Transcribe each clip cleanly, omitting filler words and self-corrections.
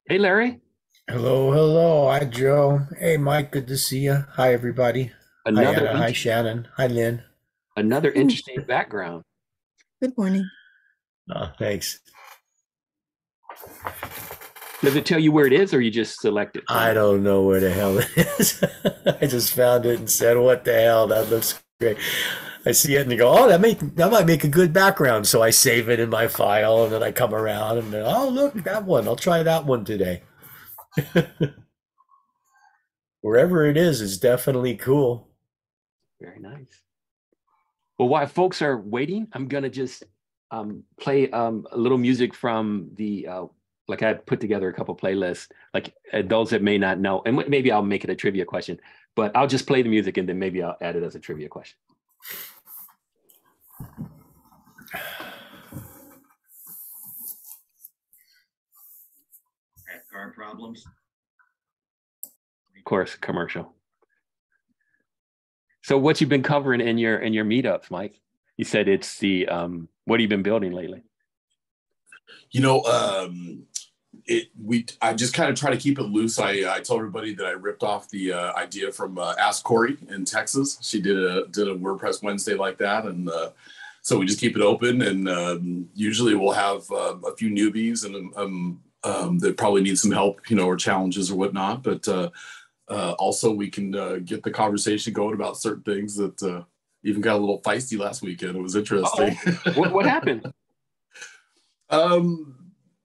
Hey, Larry. Hello, hello. Hi, Joe. Hey, Mike. Good to see you. Hi, everybody. Hi, Another Anna. Hi, int Shannon. Hi, Lynn. another interesting background. Good morning. Thanks. Does it tell you where it is, or you just select it from? I don't know where the hell it is. I just found it and said, "What the hell? That looks great." I see it and I go, "Oh, that might make a good background." So I save it in my file, and then I come around and oh, look, that one. I'll try that one today. Wherever it is, it's definitely cool. Very nice. Well, while folks are waiting, I'm gonna just play a little music from the like I put together a couple playlists, like those that may not know, and maybe I'll make it a trivia question, but I'll just play the music and then maybe I'll add it as a trivia question. Have car problems. Of course, commercial. So what you've been covering in your meetups, Mike? You said it's the what have you been building lately? You know, I just kind of try to keep it loose. I told everybody that I ripped off the idea from Ask Corey in Texas. She did a WordPress Wednesday like that, and so we just keep it open. And usually we'll have a few newbies and that probably need some help, or challenges or whatnot. But also we can get the conversation going about certain things that even got a little feisty last weekend. It was interesting. What happened?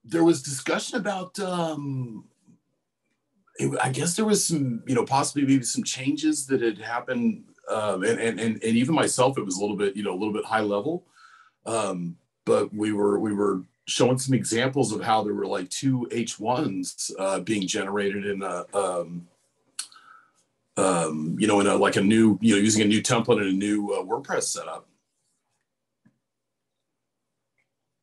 There was discussion about I guess there was some, possibly maybe some changes that had happened, and even myself, it was a little bit high level, but we were showing some examples of how there were like two H1s being generated in in a like a new, using a new template and a new WordPress setup.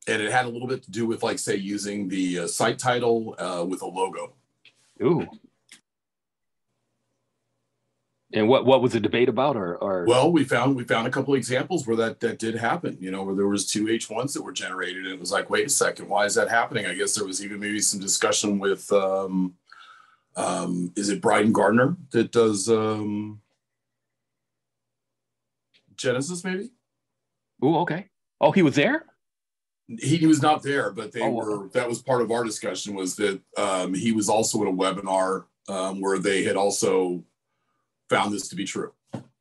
And it had a little bit to do with, like, say, using the site title with a logo. Ooh. And what was the debate about, or? Well, we found a couple of examples where that did happen. Where there was two H1s that were generated, and it was like, wait a second, why is that happening? I guess there was even maybe some discussion with, is it Bryden Gardner that does Genesis, maybe? Ooh, okay. Oh, he was there? He was not there, but Wow. that was part of our discussion, was that he was also in a webinar where they had also found this to be true,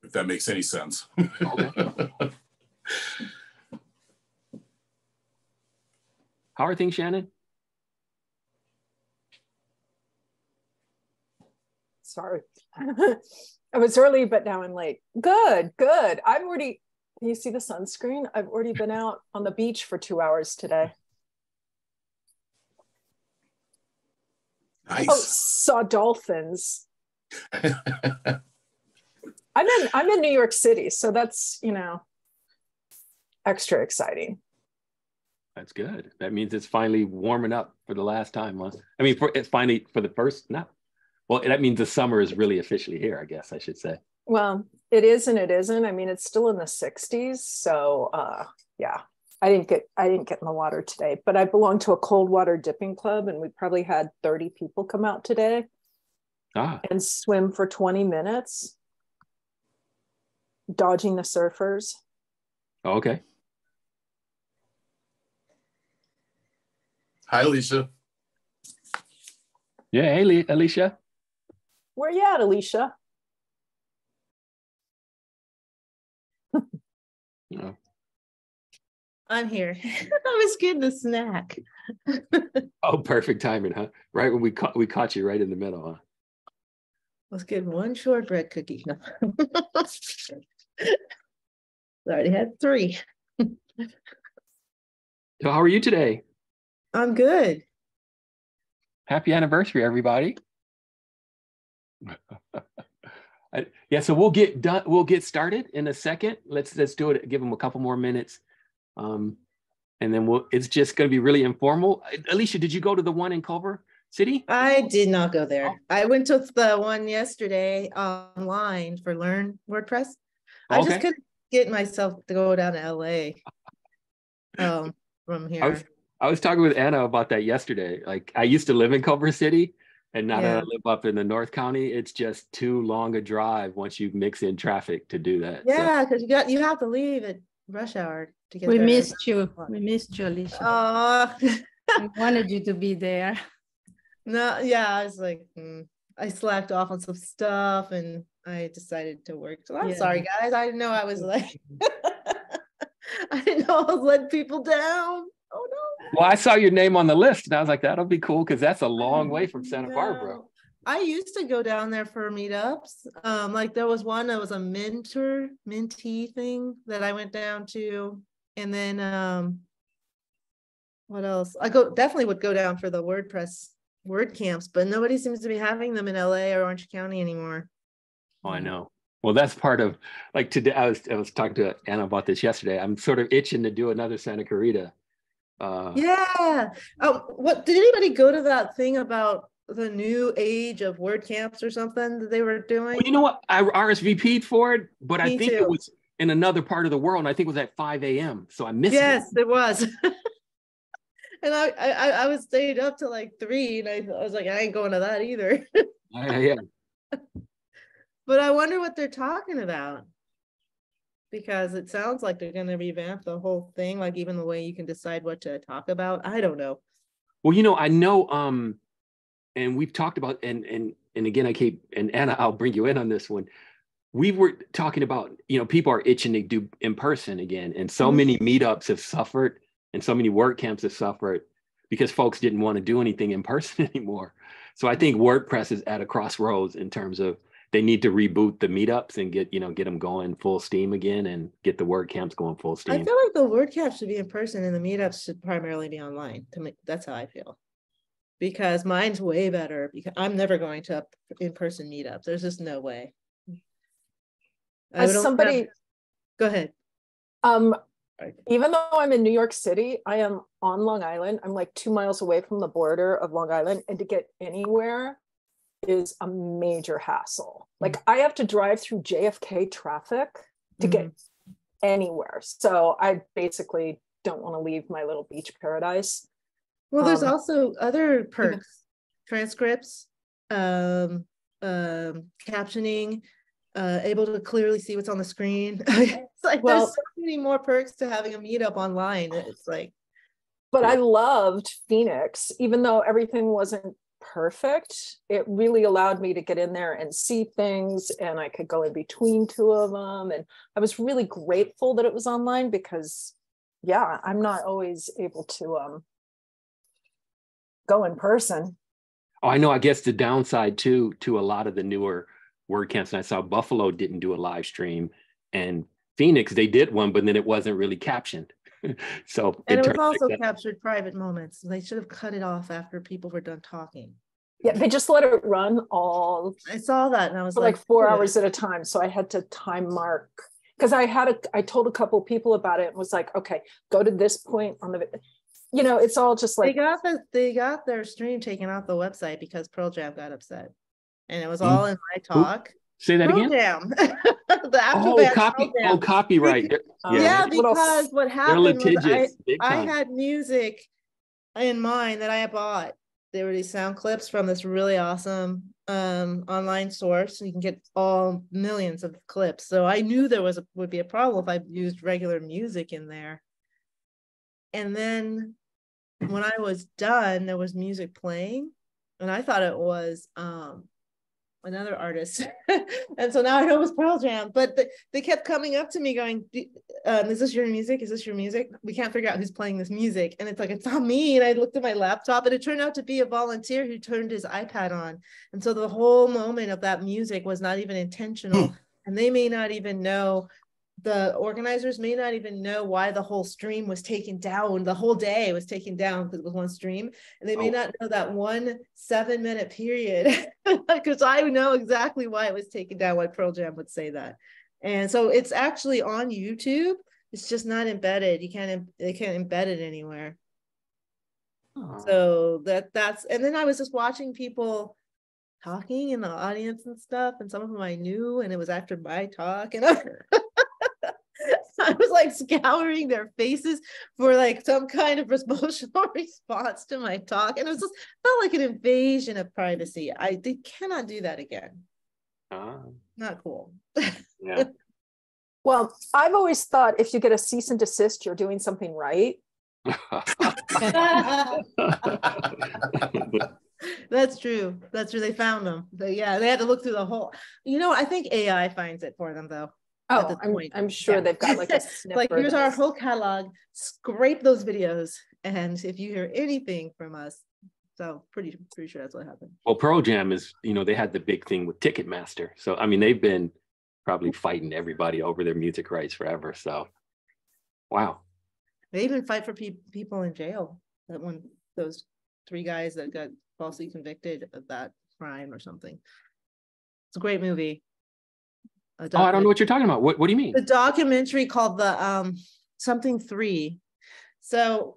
if that makes any sense. Okay. How are things, Shannon? Sorry. I was early, but now I'm late. Good, good. Can you see the sunscreen? I've already been out on the beach for 2 hours today. Nice. Oh, saw dolphins. I'm in New York City, so that's, extra exciting. That's good. That means it's finally warming up for the last time, huh? I mean, it's finally for the first, no. Well, that means the summer is really officially here, I guess I should say. Well, it is and it isn't. I mean, it's still in the 60s. So yeah, I didn't get in the water today, but I belong to a cold water dipping club, and we probably had 30 people come out today and swim for 20 minutes, dodging the surfers. Oh, okay. Hi, Alicia. Yeah, hey, Alicia. Where you at, Alicia? Yeah. I'm here. I was getting a snack. Oh, perfect timing, huh? Right when we caught you right in the middle, huh? I was getting one shortbread cookie. I already had 3. So how are you today? I'm good. Happy anniversary, everybody. Yeah, so we'll get done. We'll get started in a second. Let's do it. Give them a couple more minutes, and then it's just going to be really informal. Alicia, did you go to the one in Culver City? I did not go there. Oh. I went to the one yesterday online for Learn WordPress. I just couldn't get myself to go down to LA from here. I was talking with Anna about that yesterday. Like I used to live in Culver City, and now that I live up in the North County, it's just too long a drive once you mix in traffic to do that. Yeah, because you have to leave at rush hour to get We there. missed you. We missed you, Alicia. We wanted you to be there. No, yeah, I was like, I slacked off on some stuff and I decided to work. So I'm sorry, guys. I didn't know I was like, I didn't know I was letting people down. Oh no. Well, I saw your name on the list and I was like, that'll be cool because that's a long way from Santa Barbara. I used to go down there for meetups. Like there was one that was a mentee thing that I went down to. And then what else? Definitely would go down for the WordPress WordCamps, but nobody seems to be having them in LA or Orange County anymore. Oh, I know. Well, that's part of like today. I was talking to Anna about this yesterday. I'm sort of itching to do another Santa Clarita. Yeah. What did anybody go to that thing about the new age of WordCamps or something that they were doing? Well, you know what? I RSVP'd for it, but I think too. it was in another part of the world, and I think it was at 5 a.m. So I missed it. Yes, it was. And I was stayed up till like 3, and I was like, I ain't going to that either. Yeah. But I wonder what they're talking about, because it sounds like they're going to revamp the whole thing, like even the way you can decide what to talk about. I don't know. Well, you know, I know, and we've talked about, and again, and Anna, I'll bring you in on this one. We were talking about, you know, people are itching to do in person again, and so many meetups have suffered, and so many WordCamps have suffered because folks didn't want to do anything in person anymore. So I think WordPress is at a crossroads in terms of they need to reboot the meetups and get them going full steam again and get the WordCamps going full steam. I feel like the WordCamps should be in person and the meetups should primarily be online. That's how I feel. Because mine's way better, because I'm never going to in-person meetups. There's just no way. Go ahead. Even though I'm in New York City, I am on Long Island. I'm like 2 miles away from the border of Long Island, and to get anywhere is a major hassle. Like I have to drive through JFK traffic to get anywhere. So I basically don't want to leave my little beach paradise. Well, there's also other perks, transcripts, captioning, able to clearly see what's on the screen. It's like there's so many more perks to having a meetup online. It's like, but I loved Phoenix, even though everything wasn't perfect. It really allowed me to get in there and see things, and I could go in between two of them. And I was really grateful that it was online because, yeah, I'm not always able to go in person. Oh, I know. I guess the downside too to a lot of the newer WordCamps, and I saw Buffalo didn't do a live stream, and Phoenix they did one, but then it wasn't really captioned. So and it was also captured private moments. They should have cut it off after people were done talking. Yeah, they just let it run all. I saw that, and I was like 4 hours at a time. So I had to time mark, because I told a couple people about it and was like, okay, go to this point on the. You know, it's all just like they got their stream taken off the website because Pearl Jam got upset, and it was all in my talk. Say that Pearl again. Jam. The actual band, copyright. Yeah, because what happened was I had music in mind that I had bought. There were these sound clips from this really awesome online source. You can get all millions of clips. So I knew there would be a problem if I used regular music in there. And then when I was done, there was music playing, and I thought it was another artist. And so now I know it was Pearl Jam, but they kept coming up to me going, is this your music? Is this your music? We can't figure out who's playing this music. And it's like, it's not me. And I looked at my laptop, and it turned out to be a volunteer who turned his iPad on. And so the whole moment of that music was not even intentional. And they may not even know, the organizers may not even know why the whole stream was taken down. The whole day was taken down because it was one stream. And they may not know that 1 7-minute period, because I know exactly why it was taken down, why Pearl Jam would say that. And so it's actually on YouTube. It's just not embedded. They can't embed it anywhere. So that's, and then I was just watching people talking in the audience and stuff. And some of them I knew, and it was after my talk. And I was like scouring their faces for like some kind of emotional response to my talk. And it was just felt like an invasion of privacy. They cannot do that again. Not cool. Yeah. Well, I've always thought if you get a cease and desist, you're doing something right. That's true. That's true. They found them. They had to look through the whole. I think AI finds it for them though. Oh, I'm sure they've got like a sniffer. Like, here's our whole catalog. Scrape those videos, and if you hear anything from us, so pretty sure that's what happened. Well, Pearl Jam is, they had the big thing with Ticketmaster. So I mean, they've been probably fighting everybody over their music rights forever. So, wow. They even fight for people in jail. That one, those 3 guys that got falsely convicted of that crime or something. It's a great movie. I don't know what you're talking about. What do you mean? The documentary called the something 3. So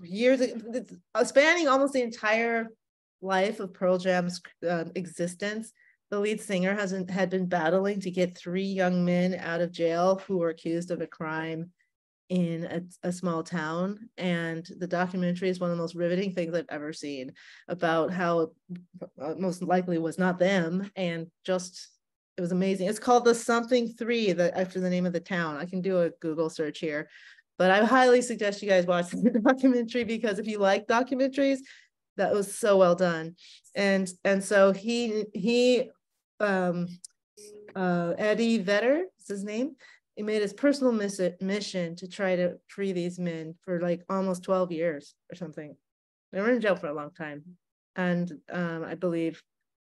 years spanning almost the entire life of Pearl Jam's existence, the lead singer had been battling to get 3 young men out of jail who were accused of a crime in a small town. And the documentary is one of the most riveting things I've ever seen about how it most likely was not them, and just it was amazing. It's called the something 3, after the name of the town. I can do a Google search here, but I highly suggest you guys watch the documentary, because if you like documentaries, that was so well done. And so he Eddie Vedder is his name. He made his personal mission to try to free these men for like almost 12 years or something. They were in jail for a long time. And I believe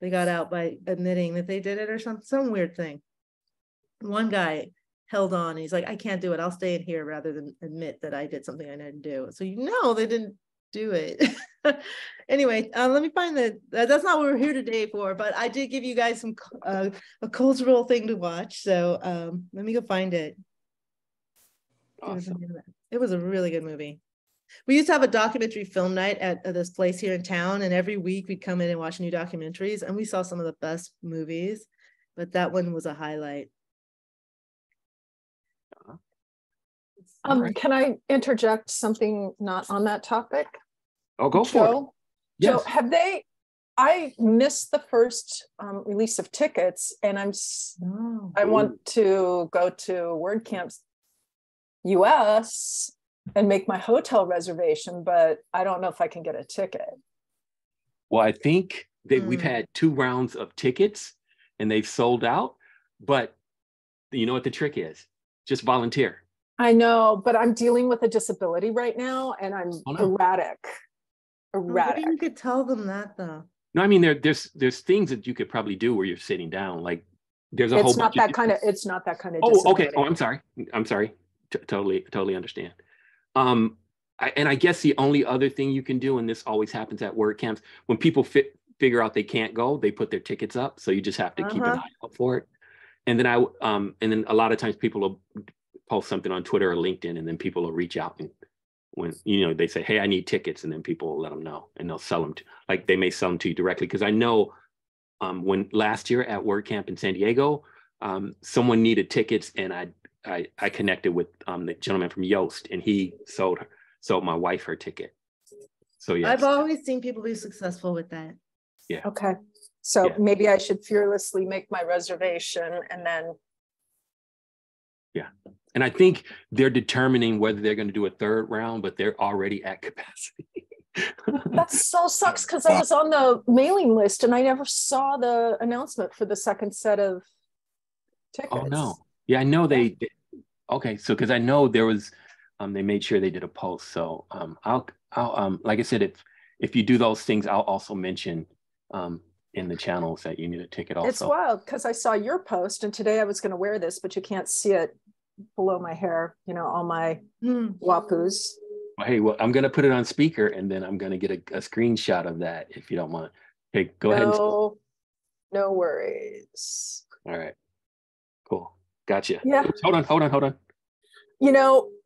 they got out by admitting that they did it or some weird thing. One guy held on. He's like, I can't do it. I'll stay in here rather than admit that I did something I didn't do. So they didn't do it. Anyway, let me find that's not what we're here today for, but I did give you guys some a cultural thing to watch. So let me go find it. Awesome. It was a really good movie. We used to have a documentary film night at this place here in town, and every week we'd come in and watch new documentaries, and we saw some of the best movies, but that one was a highlight. Can I interject something not on that topic? Oh, go for it. Joe, yes. I missed the first release of tickets, and I want to go to WordCamps US and make my hotel reservation, but I don't know if I can get a ticket. Well, I think that we've had 2 rounds of tickets and they've sold out, but you know what the trick is? Just volunteer. I know, but I'm dealing with a disability right now, and I'm erratic. Maybe you could tell them that though. No, I mean there's things that you could probably do where you're sitting down. Like there's a whole bunch. It's not that kind of. Oh, okay. Oh, I'm sorry. Totally understand. I guess the only other thing you can do, and this always happens at WordCamps, when people figure out they can't go, they put their tickets up. So you just have to keep an eye out for it. And then a lot of times people will post something on Twitter or LinkedIn, and then people will reach out, and when they say, hey, I need tickets, and then people will let them know, and they'll sell them they may sell them to you directly. Because I know when last year at WordCamp in San Diego, someone needed tickets, and I connected with the gentleman from Yoast, and he sold my wife her ticket. So yeah, I've always seen people be successful with that. Yeah. Okay. So maybe I should fearlessly make my reservation, and then. Yeah. And I think they're determining whether they're going to do a 3rd round, but they're already at capacity. That so sucks, because I was on the mailing list and I never saw the announcement for the 2nd set of tickets. Oh no. Yeah, I know they did. Okay. So, because I know there was, they made sure they did a post. So I'll like I said, if you do those things, I'll also mention in the channels that you need a ticket also. It's wild, because I saw your post, and today I was going to wear this, but you can't see it below my hair, all my wapoos. Well, hey, I'm going to put it on speaker, and then I'm going to get a screenshot of that, if you don't mind. Hey, go ahead. No worries. All right, cool. Gotcha. Yeah. Oops, hold on.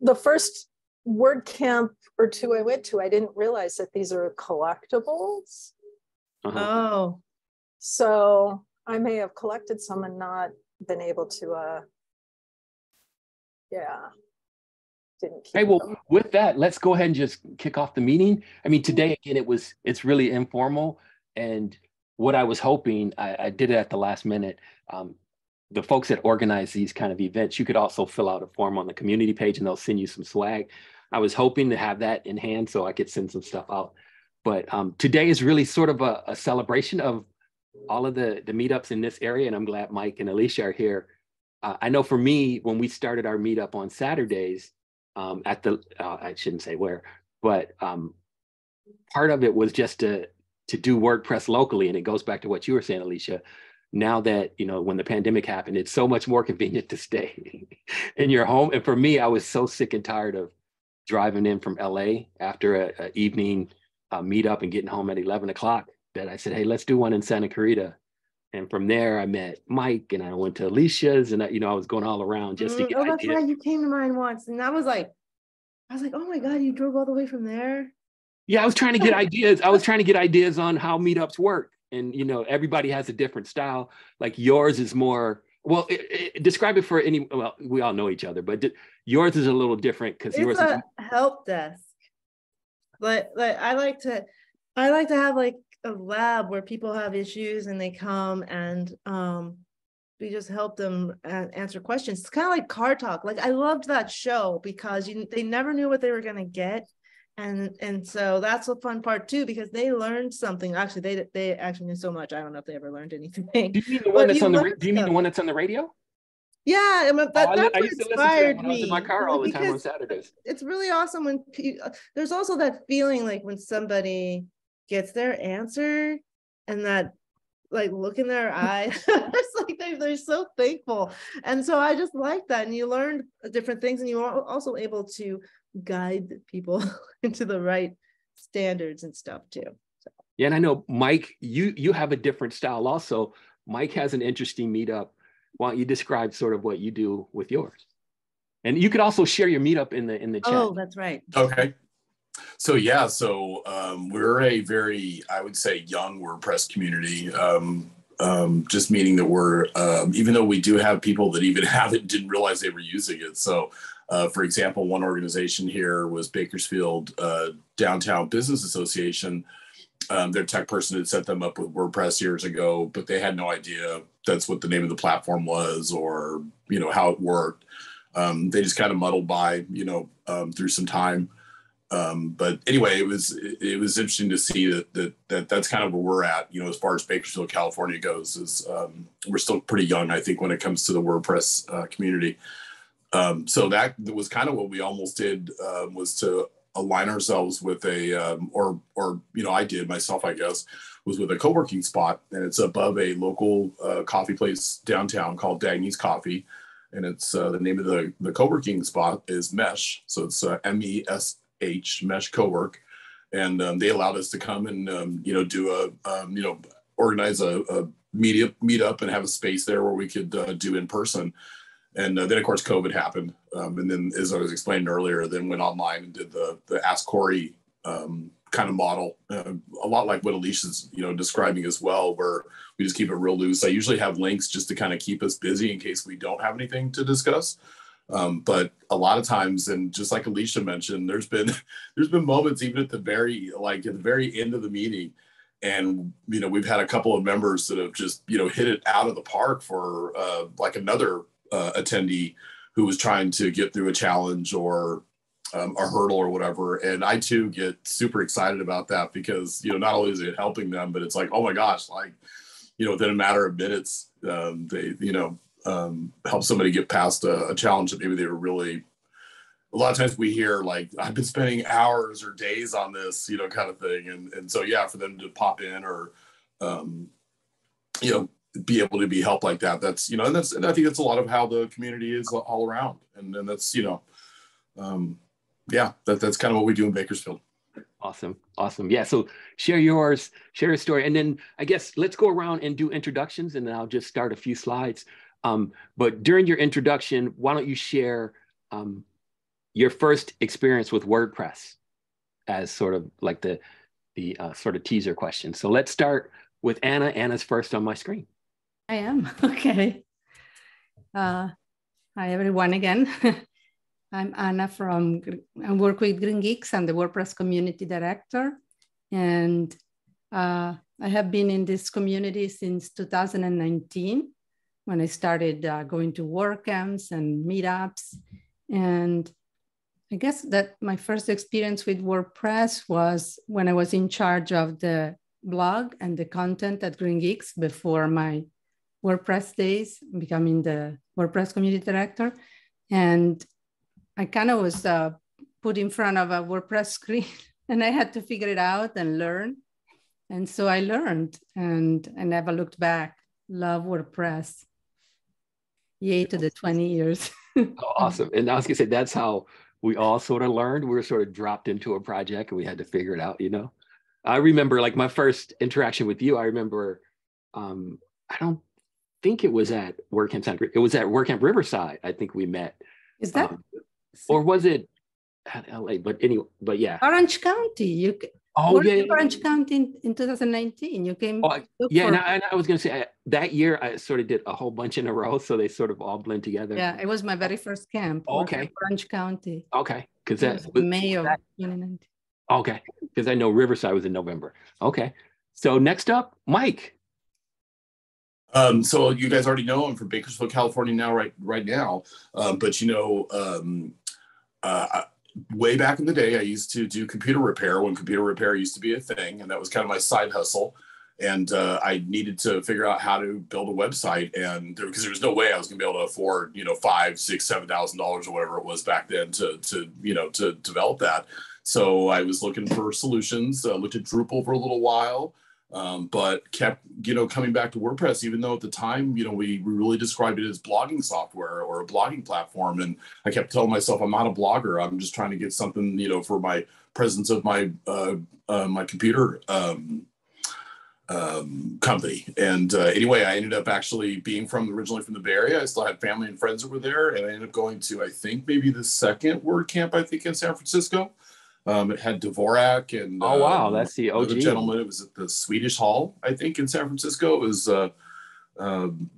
The first WordCamp or 2 I went to, I didn't realize that these are collectibles. Oh. So I may have collected some and not been able to Yeah. Didn't keep Hey, well, them. with that, let's go ahead and just kick off the meeting. I mean, today, again, it's really informal. And what I was hoping, I did it at the last minute. The folks that organize these kind of events, you could also fill out a form on the community page and they'll send you some swag. I was hoping to have that in hand so I could send some stuff out. But today is really sort of a celebration of all of the meetups in this area. And I'm glad Mike and Alicia are here. I know for me, when we started our meetup on Saturdays, at the I shouldn't say where, but part of it was just to do WordPress locally, and it goes back to what you were saying, Alicia. Now that when the pandemic happened, it's so much more convenient to stay in your home. And for me, I was so sick and tired of driving in from LA after an evening meetup and getting home at 11 o'clock that I said, hey, let's do one in Santa Clarita. And from there, I met Mike, and I went to Alicia's, and I was going all around just to get Oh, that's ideas. right. You came to mine once, and I was like, oh my God, you drove all the way from there? Yeah, I was trying to get ideas. I was trying to get ideas on how meetups work. And, everybody has a different style. Like yours is more, well, describe it for well, we all know each other, but yours is a little different because yours is a help desk. Like I like to have like a lab where people have issues and they come and we just help them answer questions. It's kind of like Car Talk. Like I loved that show because they never knew what they were going to get. And so that's the fun part too, because they learned something. Actually, they actually knew so much. I don't know if they ever learned anything. Do you mean the one that's on the? Do you mean the one that's on the radio? Yeah, I mean, that's I used to listen to it when I was in my car all the time on Saturdays. It's really awesome when there's also that feeling like when somebody gets their answer and that like look in their eyes, it's like they're so thankful. And so I just like that. And you learn different things, and you are also able to guide people into the right standards and stuff too. So. Yeah, and I know Mike, you have a different style also. Mike has an interesting meetup. Why don't you describe sort of what you do with yours? And you could also share your meetup in the chat. Oh, that's right. Okay. So yeah, we're a very, I would say, young WordPress community. Just meaning that we're, even though we do have people that even have it, didn't realize they were using it. So for example, one organization here was Bakersfield Downtown Business Association. Their tech person had set them up with WordPress years ago, but they had no idea that's what the name of the platform was or, how it worked. They just kind of muddled by, through some time. But anyway, it was interesting to see that's kind of where we're at, as far as Bakersfield, California goes, is we're still pretty young, I think, when it comes to the WordPress community. So that was kind of what we almost did, was to align ourselves with I did myself, I guess, was with a co-working spot, and it's above a local coffee place downtown called Dagny's Coffee. And it's the name of the co-working spot is Mesh. So it's MESH, Mesh Co-work. And they allowed us to come and, do organize a meetup and have a space there where we could do in person. And then, of course, COVID happened. And then, as I was explaining earlier, then went online and did the Ask Corey kind of model, a lot like what Alicia's, describing as well, where we just keep it real loose. I usually have links just to kind of keep us busy in case we don't have anything to discuss. But a lot of times, and just like Alicia mentioned, there's been moments even at the very end of the meeting, and we've had a couple of members that have just hit it out of the park for like another attendee who was trying to get through a challenge or a hurdle or whatever. And I too get super excited about that because not only is it helping them, but it's like, oh my gosh, like within a matter of minutes they help somebody get past a challenge that maybe they were really. A lot of times we hear like, I've been spending hours or days on this, kind of thing. And so, yeah, for them to pop in or, be able to be helped like that. That's, and I think that's a lot of how the community is all around. And then that's, that's kind of what we do in Bakersfield. Awesome. Yeah. So share your story. And then I guess let's go around and do introductions, and then I'll just start a few slides. But during your introduction, why don't you share your first experience with WordPress as sort of like the sort of teaser question. So let's start with Anna. Anna's first on my screen. I am. Okay. Hi, everyone again. I'm Anna I work with Green Geeks. I'm the WordPress community director. And I have been in this community since 2019, when I started going to WordCamps and Meetups. And I guess that my first experience with WordPress was when I was in charge of the blog and the content at Green Geeks before my WordPress days, becoming the WordPress community director. And I kind of was put in front of a WordPress screen and I had to figure it out and learn. And so I learned and I never looked back. Love WordPress. Yay to the 20 years. Oh, awesome. And I was gonna say, that's how we all sort of learned. We were sort of dropped into a project and we had to figure it out, you know? I remember like my first interaction with you, I remember, I don't think it was at WordCamp Santa Clarita. It was at WordCamp Riverside. I think we met. Is that? Or was it at LA? But anyway, but yeah. Orange County. Orange County in 2019. You came. Oh, yeah, and I was going to say that year I sort of did a whole bunch in a row, so they sort of all blend together. Yeah, it was my very first camp. Okay. Orange County. Okay, because that was May of 2019. Okay, because I know Riverside was in November. Okay, so next up, Mike. So you guys already know I'm from Bakersfield, California now, right now. But you know, way back in the day, I used to do computer repair when computer repair used to be a thing, and that was kind of my side hustle. And I needed to figure out how to build a website, and because there was no way I was going to be able to afford, you know, $5,000, $6,000, $7,000 or whatever it was back then to develop that. So I was looking for solutions. Looked at Drupal for a little while. But kept, you know, coming back to WordPress, even though at the time, you know, we really described it as blogging software or a blogging platform. And I kept telling myself, I'm not a blogger. I'm just trying to get something, you know, for my presence of my my computer company. And anyway, I ended up actually being originally from the Bay Area. I still had family and friends that were there. And I ended up going to, I think, maybe the second WordCamp, I think, in San Francisco. It had Dvorak and oh wow, that's the OG gentleman. It was at the Swedish Hall, I think, in San Francisco. It was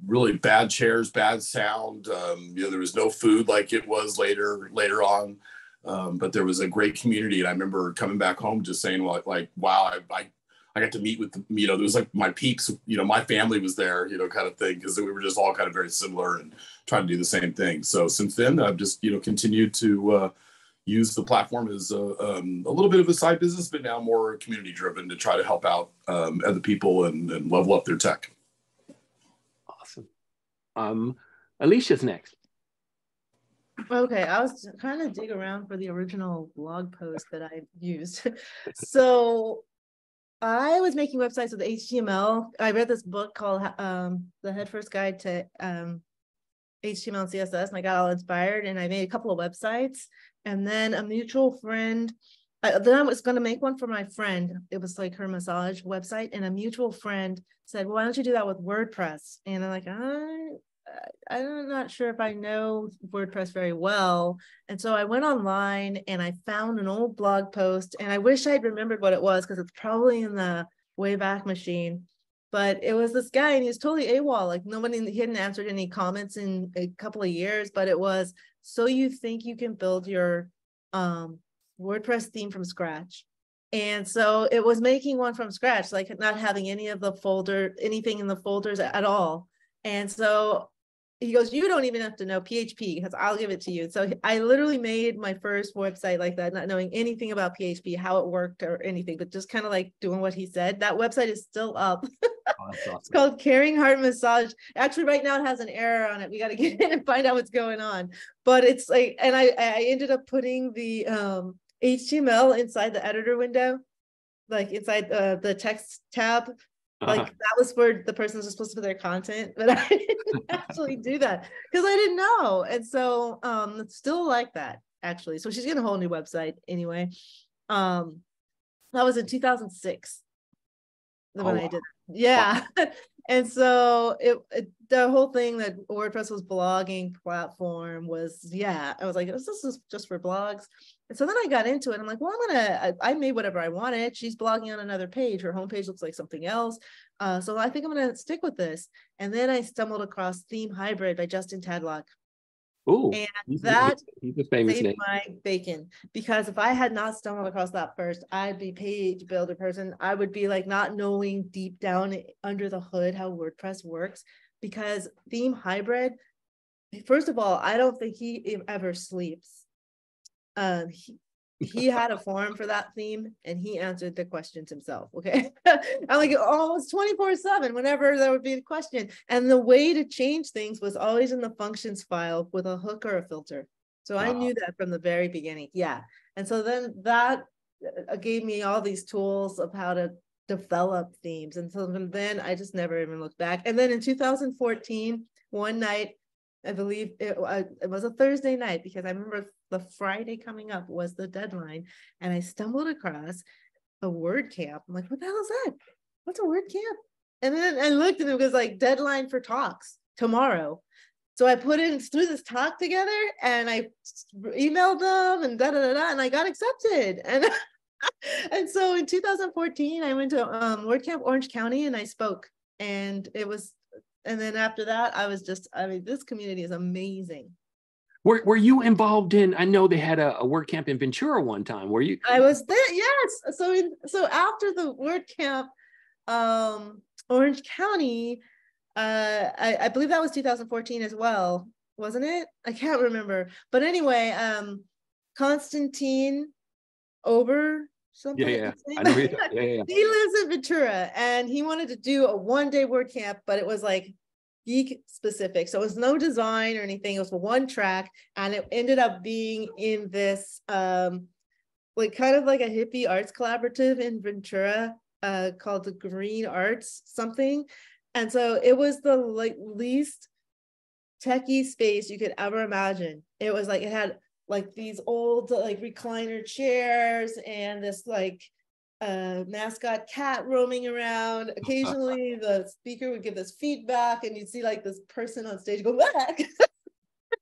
really bad chairs, bad sound. You know, there was no food like it was later on, but there was a great community. And I remember coming back home just saying, like wow, I got to meet with you know, there was like my peeps. You know, my family was there, you know, kind of thing, because we were just all kind of very similar and trying to do the same thing. So since then, I've just, you know, continued to use the platform as a little bit of a side business, but now more community driven to try to help out other people and level up their tech. Awesome. Alicia's next. Okay, I was trying to dig around for the original blog post that I used. So I was making websites with HTML. I read this book called The Head First Guide to HTML and CSS, and I got all inspired, and I made a couple of websites. And then a mutual friend, then I was going to make one for my friend. It was like her massage website, and a mutual friend said, well, why don't you do that with WordPress? And I'm like, I'm not sure if I know WordPress very well. And so I went online and I found an old blog post, and I wish I'd remembered what it was, because it's probably in the Wayback Machine. But it was this guy, and he was totally AWOL. Like he hadn't answered any comments in a couple of years, but it was, so you think you can build your WordPress theme from scratch. And so it was making one from scratch, like not having anything in the folders at all. And so he goes, you don't even have to know PHP, because I'll give it to you. So I literally made my first website like that, not knowing anything about PHP, how it worked or anything, but just kind of like doing what he said. That website is still up. Oh, that's awesome. It's called Caring Heart Massage. Actually, right now it has an error on it. We got to get in and find out what's going on. But it's like, and I ended up putting the HTML inside the editor window, like inside the text tab. Like that was for the person who's supposed to put their content, but I didn't actually do that because I didn't know. And so it's still like that, actually. So she's getting a whole new website anyway. That was in 2006 when I did it. Yeah. Wow. And so the whole thing that WordPress was blogging platform was, yeah, I was like, this is just for blogs. And so then I got into it. I'm like, well, I made whatever I wanted. She's blogging on another page. Her homepage looks like something else. So I think I'm going to stick with this. And then I stumbled across Theme Hybrid by Justin Tadlock. Oh, and that he's a famous saved name. my bacon, because if I had not stumbled across that first, I'd be page builder person. I would be like not knowing deep down under the hood how WordPress works, because Theme Hybrid, first of all, I don't think he ever sleeps. He had a forum for that theme and he answered the questions himself. Okay. I'm like, almost 24/7 whenever there would be a question. And the way to change things was always in the functions file with a hook or a filter. So I knew that from the very beginning. Yeah. And so then that gave me all these tools of how to develop themes. And so then I just never even looked back. And then in 2014, one night, I believe it was a Thursday night, because I remember the Friday coming up was the deadline, and I stumbled across a WordCamp. I'm like, what the hell is that? What's a WordCamp? And then I looked and it was like deadline for talks tomorrow. So I put in through this talk together and I emailed them and and I got accepted. And so in 2014, I went to WordCamp Orange County and I spoke, and it was. And then after that, I was just, I mean, this community is amazing. Were you involved in, I know they had a WordCamp in Ventura one time, were you? I was there, yes. So after the WordCamp, Orange County, I believe that was 2014 as well, wasn't it? I can't remember. But anyway, Constantine Ober, something. Yeah. I know yeah. He lives in Ventura and he wanted to do a one-day WordCamp, but it was like geek specific. So it was no design or anything. It was one track, and it ended up being in this like kind of like a hippie arts collaborative in Ventura called the Green Arts something. And so it was the like least techie space you could ever imagine. It was like, it had like these old like recliner chairs and this like mascot cat roaming around. Occasionally the speaker would give this feedback and you'd see like this person on stage go back. It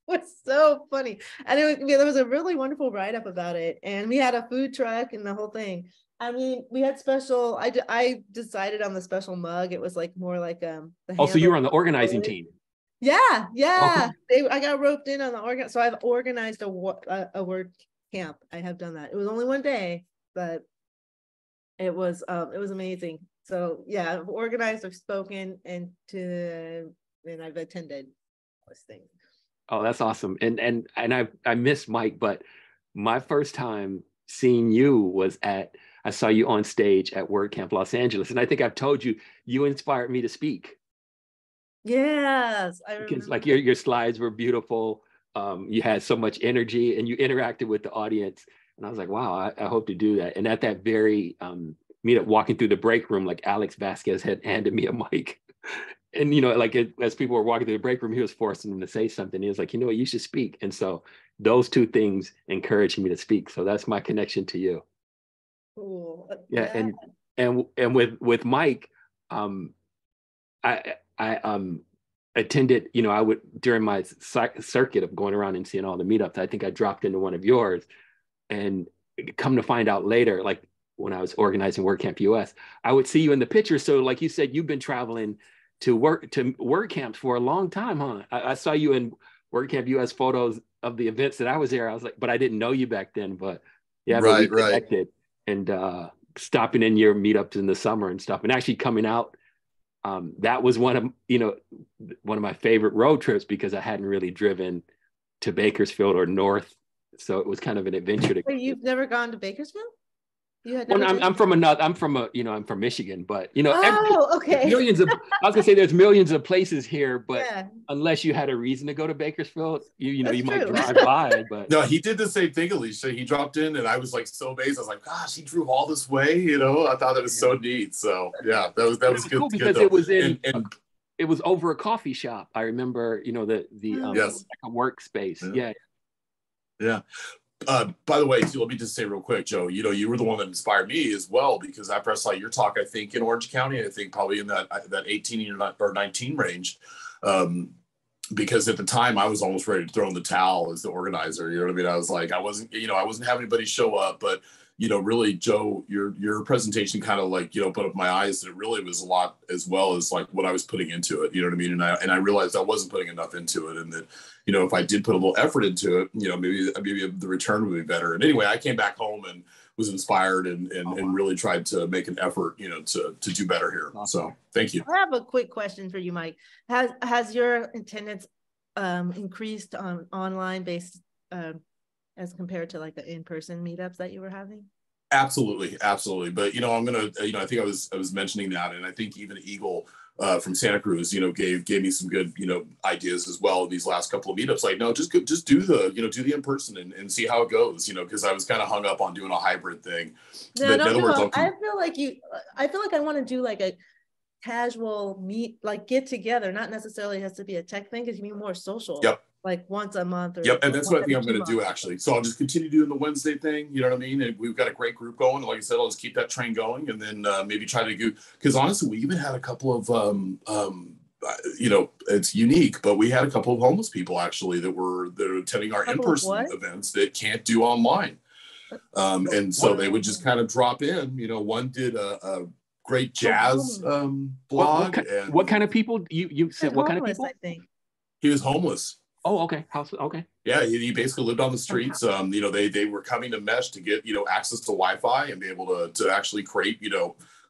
was so funny. And there was a really wonderful write-up about it. And we had a food truck and the whole thing. I mean, we had special, I decided on the special mug. It was like more like so you were on the organizing team. Yeah. I got roped in on the organ. So I've organized a word camp. I have done that. It was only one day, but it was amazing. So yeah, I've organized, I've spoken, and I've attended those things. Oh, that's awesome. And I miss Mike, but my first time seeing you was I saw you on stage at WordCamp Los Angeles, and I think I've told you, you inspired me to speak. Yes, because like your slides were beautiful. You had so much energy and you interacted with the audience. And I was like, wow, I hope to do that. And at that very meetup, walking through the break room, like Alex Vasquez had handed me a mic. And, like as people were walking through the break room, he was forcing them to say something. He was like, you know what, you should speak. And so those two things encouraged me to speak. So that's my connection to you. Cool. Yeah. And with Mike, I attended, I would, during my circuit of going around and seeing all the meetups, I think I dropped into one of yours, and come to find out later, like when I was organizing WordCamp US, I would see you in the pictures. So like you said, you've been traveling to WordCamps for a long time, huh? I saw you in WordCamp US photos of the events that I was there. I was like, but I didn't know you back then, but yeah, right. Connected, and stopping in your meetups in the summer and stuff, and actually coming out. That was one of my favorite road trips, because I hadn't really driven to Bakersfield or north, so it was kind of an adventure. Wait, you've never gone to Bakersfield? Well, I'm from Michigan, but okay. Millions of, I was gonna say there's millions of places here, but unless you had a reason to go to Bakersfield, you might drive by. But no, he did the same thing, Alicia. He dropped in, and I was like so amazed. I was like, gosh, he drove all this way. I thought that was so neat. So yeah, that was good. Cool, because it was it was over a coffee shop. I remember, the yes, like a workspace. Yeah. By the way, let me just say real quick, Joe, you were the one that inspired me as well, because after I saw your talk, I think in Orange County, I think probably in that 18 or 19 range, because at the time I was almost ready to throw in the towel as the organizer. You know what I mean? I was like, I wasn't having anybody show up, but really, Joe, your presentation kind of like, put up my eyes that it really was a lot as well as like what I was putting into it, you know what I mean? And I realized I wasn't putting enough into it, and that, if I did put a little effort into it, maybe the return would be better. And anyway, I came back home and was inspired and really tried to make an effort, to do better here. So thank you. I have a quick question for you, Mike. Has your attendance increased on online based as compared to like the in-person meetups that you were having? Absolutely. But I'm gonna, I think I was mentioning that, and I think even Eagle from Santa Cruz, gave me some good, ideas as well in these last couple of meetups. Like, no, just do the, do the in-person and see how it goes, because I was kind of hung up on doing a hybrid thing. No, but in other words, I feel like I want to do like a casual meet, like get together, not necessarily has to be a tech thing, because you mean more social. Yep. Like once a month. Or and that's what I think I'm going to do, actually. So I'll just continue doing the Wednesday thing, you know what I mean? And we've got a great group going. Like I said, I'll just keep that train going, and then maybe try to do, because honestly, we even had a couple of, it's unique, but we had a couple of homeless people actually that were attending our in-person events that can't do online. And so they would just kind of drop in, one did a great jazz blog. What kind of people? You said what kind of people? I think. He was homeless. Oh, okay. Okay. Yeah, he basically lived on the streets. They were coming to Mesh to get, access to Wi-Fi and be able to actually create,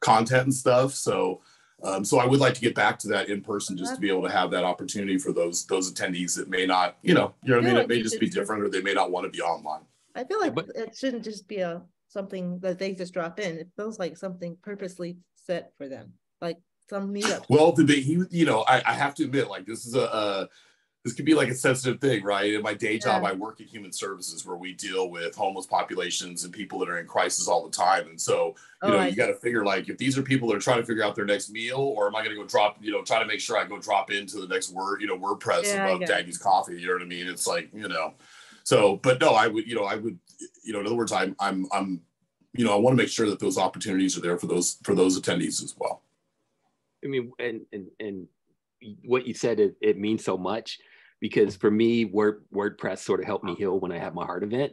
content and stuff. So I would like to get back to that in person, just to be able to have that opportunity for those attendees that may not, it may just be different, or they may not want to be online. I feel like it shouldn't just be something that they just drop in. It feels like something purposely set for them, like some meetup. Well, I have to admit, like, this is this could be like a sensitive thing, right? In my day job, I work in human services, where we deal with homeless populations and people that are in crisis all the time. And so, you got to figure, like, if these are people that are trying to figure out their next meal, or am I going to go drop, try to make sure I go drop into the next WordPress above Daddy's coffee, you know what I mean? It's like, so, but no, I would, in other words, I want to make sure that those opportunities are there for those attendees as well. I mean, and what you said, it means so much, because for me, WordPress sort of helped me heal when I had my heart event,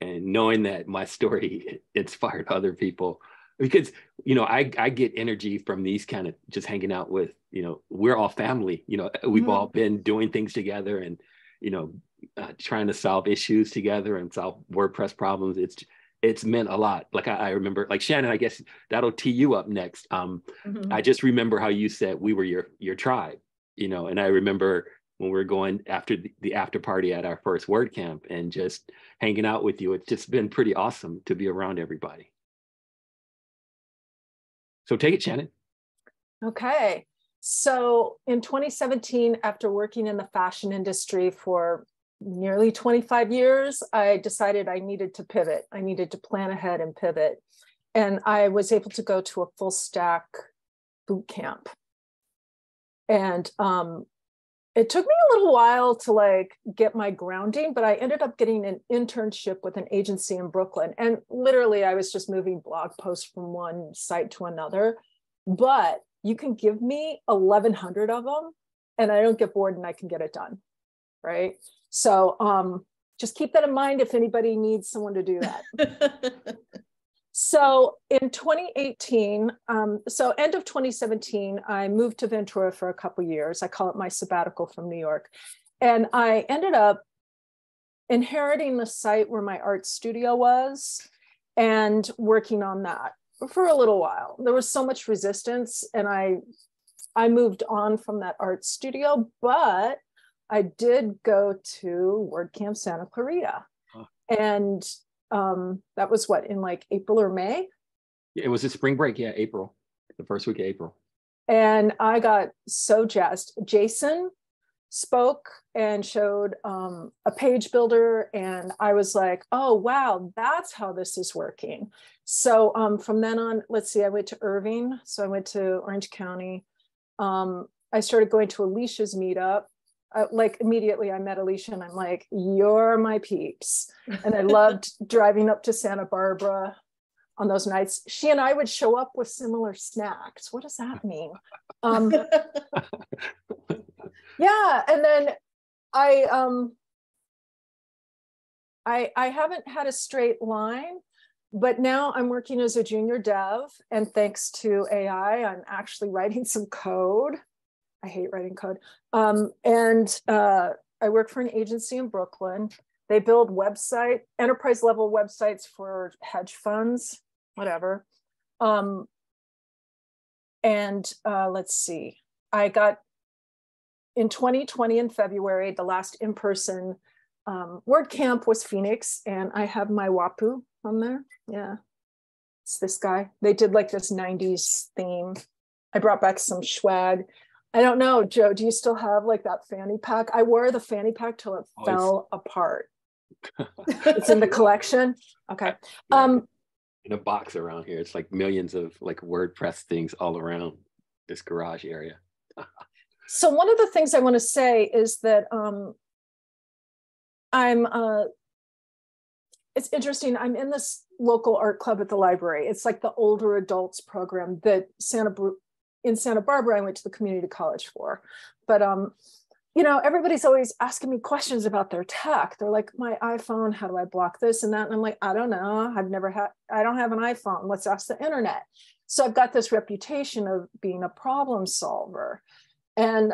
and knowing that my story inspired other people, because, I get energy from these kind of just hanging out with, we're all family, we've all been doing things together, and, trying to solve issues together and solve WordPress problems. It's meant a lot. Like I remember, like Shannon, I guess that'll tee you up next. I just remember how you said we were your tribe, and I remember when we were going after the after party at our first WordCamp and just hanging out with you. It's just been pretty awesome to be around everybody. So take it, Shannon. Okay. So in 2017, after working in the fashion industry for nearly 25 years, I decided I needed to pivot. I needed to plan ahead and pivot. And I was able to go to a full stack boot camp. And it took me a little while to get my grounding, but I ended up getting an internship with an agency in Brooklyn. And literally I was just moving blog posts from one site to another, but you can give me 1,100 of them and I don't get bored and I can get it done, right? So just keep that in mind if anybody needs someone to do that. So in 2018, so end of 2017, I moved to Ventura for a couple of years. I call it my sabbatical from New York. And I ended up inheriting the site where my art studio was and working on that for a little while. There was so much resistance and I moved on from that art studio, but I did go to WordCamp Santa Clarita. Huh. And that was what, in April or May? Yeah, it was a spring break. Yeah, April, the first week of April. And I got so jazzed. Jason spoke and showed a page builder. And I was like, oh, wow, that's how this is working. So from then on, let's see, I went to Irving. So I went to Orange County. I started going to Alicia's meetup. Immediately I met Alicia and I'm like, you're my peeps. And I loved driving up to Santa Barbara on those nights. She and I would show up with similar snacks. What does that mean? Yeah. And then I haven't had a straight line, but now I'm working as a junior dev, and thanks to AI, I'm actually writing some code. I hate writing code. I work for an agency in Brooklyn. They build enterprise level websites for hedge funds, whatever. Let's see, I got in 2020 in February, the last in-person WordCamp was Phoenix, and I have my Wapu on there. Yeah, it's this guy. They did like this 90s theme. I brought back some swag. I don't know, Joe, do you still have like that fanny pack? I wore the fanny pack till it fell apart. It's in the collection. Okay. In a box around here. It's like millions of like WordPress things all around this garage area. So one of the things I want to say is that it's interesting. I'm in this local art club at the library. It's like the older adults program that in Santa Barbara, I went to the community college for. But, you know, everybody's always asking me questions about their tech. They're like, my iPhone, how do I block this and that? And I'm like, I don't know. I don't have an iPhone. Let's ask the internet. So I've got this reputation of being a problem solver. And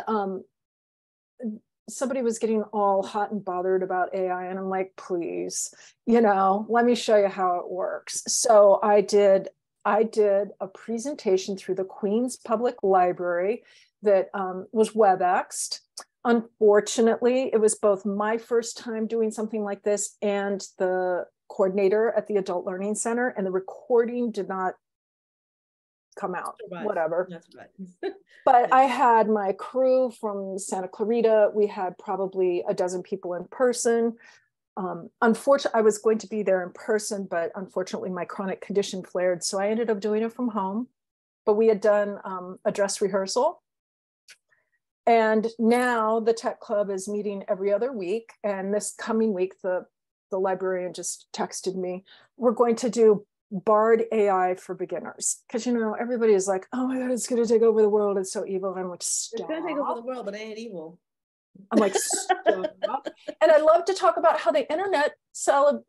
somebody was getting all hot and bothered about AI. And I'm like, please, you know, let me show you how it works. So I did a presentation through the Queens Public Library that was WebExed. Unfortunately, it was both my first time doing something like this and the coordinator at the Adult Learning Center, and the recording did not come out. Whatever. That's right. But I had my crew from Santa Clarita. We had probably a dozen people in person. Unfortunately, I was going to be there in person, but unfortunately my chronic condition flared. So I ended up doing it from home, but we had done a dress rehearsal. And now the tech club is meeting every other week. And this coming week, the librarian just texted me, we're going to do Bard AI for beginners. Because, you know, everybody is like, oh my God, it's going to take over the world. It's so evil. And I'm like, stop. It's going to take over the world, but it ain't evil. I'm like, stop. And I love to talk about how the internet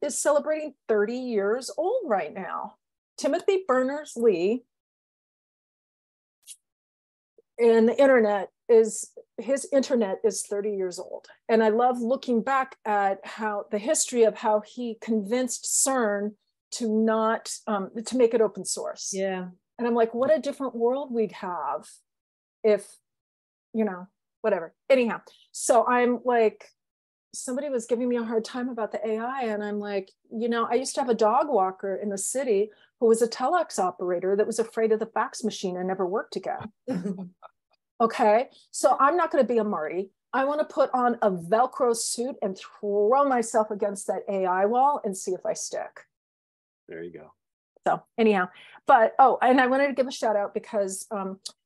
is celebrating 30 years old right now. Timothy Berners-Lee and the internet his internet is 30 years old. And I love looking back at how the history of how he convinced CERN to make it open source. Yeah. And I'm like, what a different world we'd have if, you know, whatever. Anyhow, so I'm like, somebody was giving me a hard time about the AI. And I'm like, you know, I used to have a dog walker in the city who was a telex operator that was afraid of the fax machine and never worked again. Okay, so I'm not going to be a Marty. I want to put on a Velcro suit and throw myself against that AI wall and see if I stick. There you go. So anyhow, but, oh, and I wanted to give a shout out because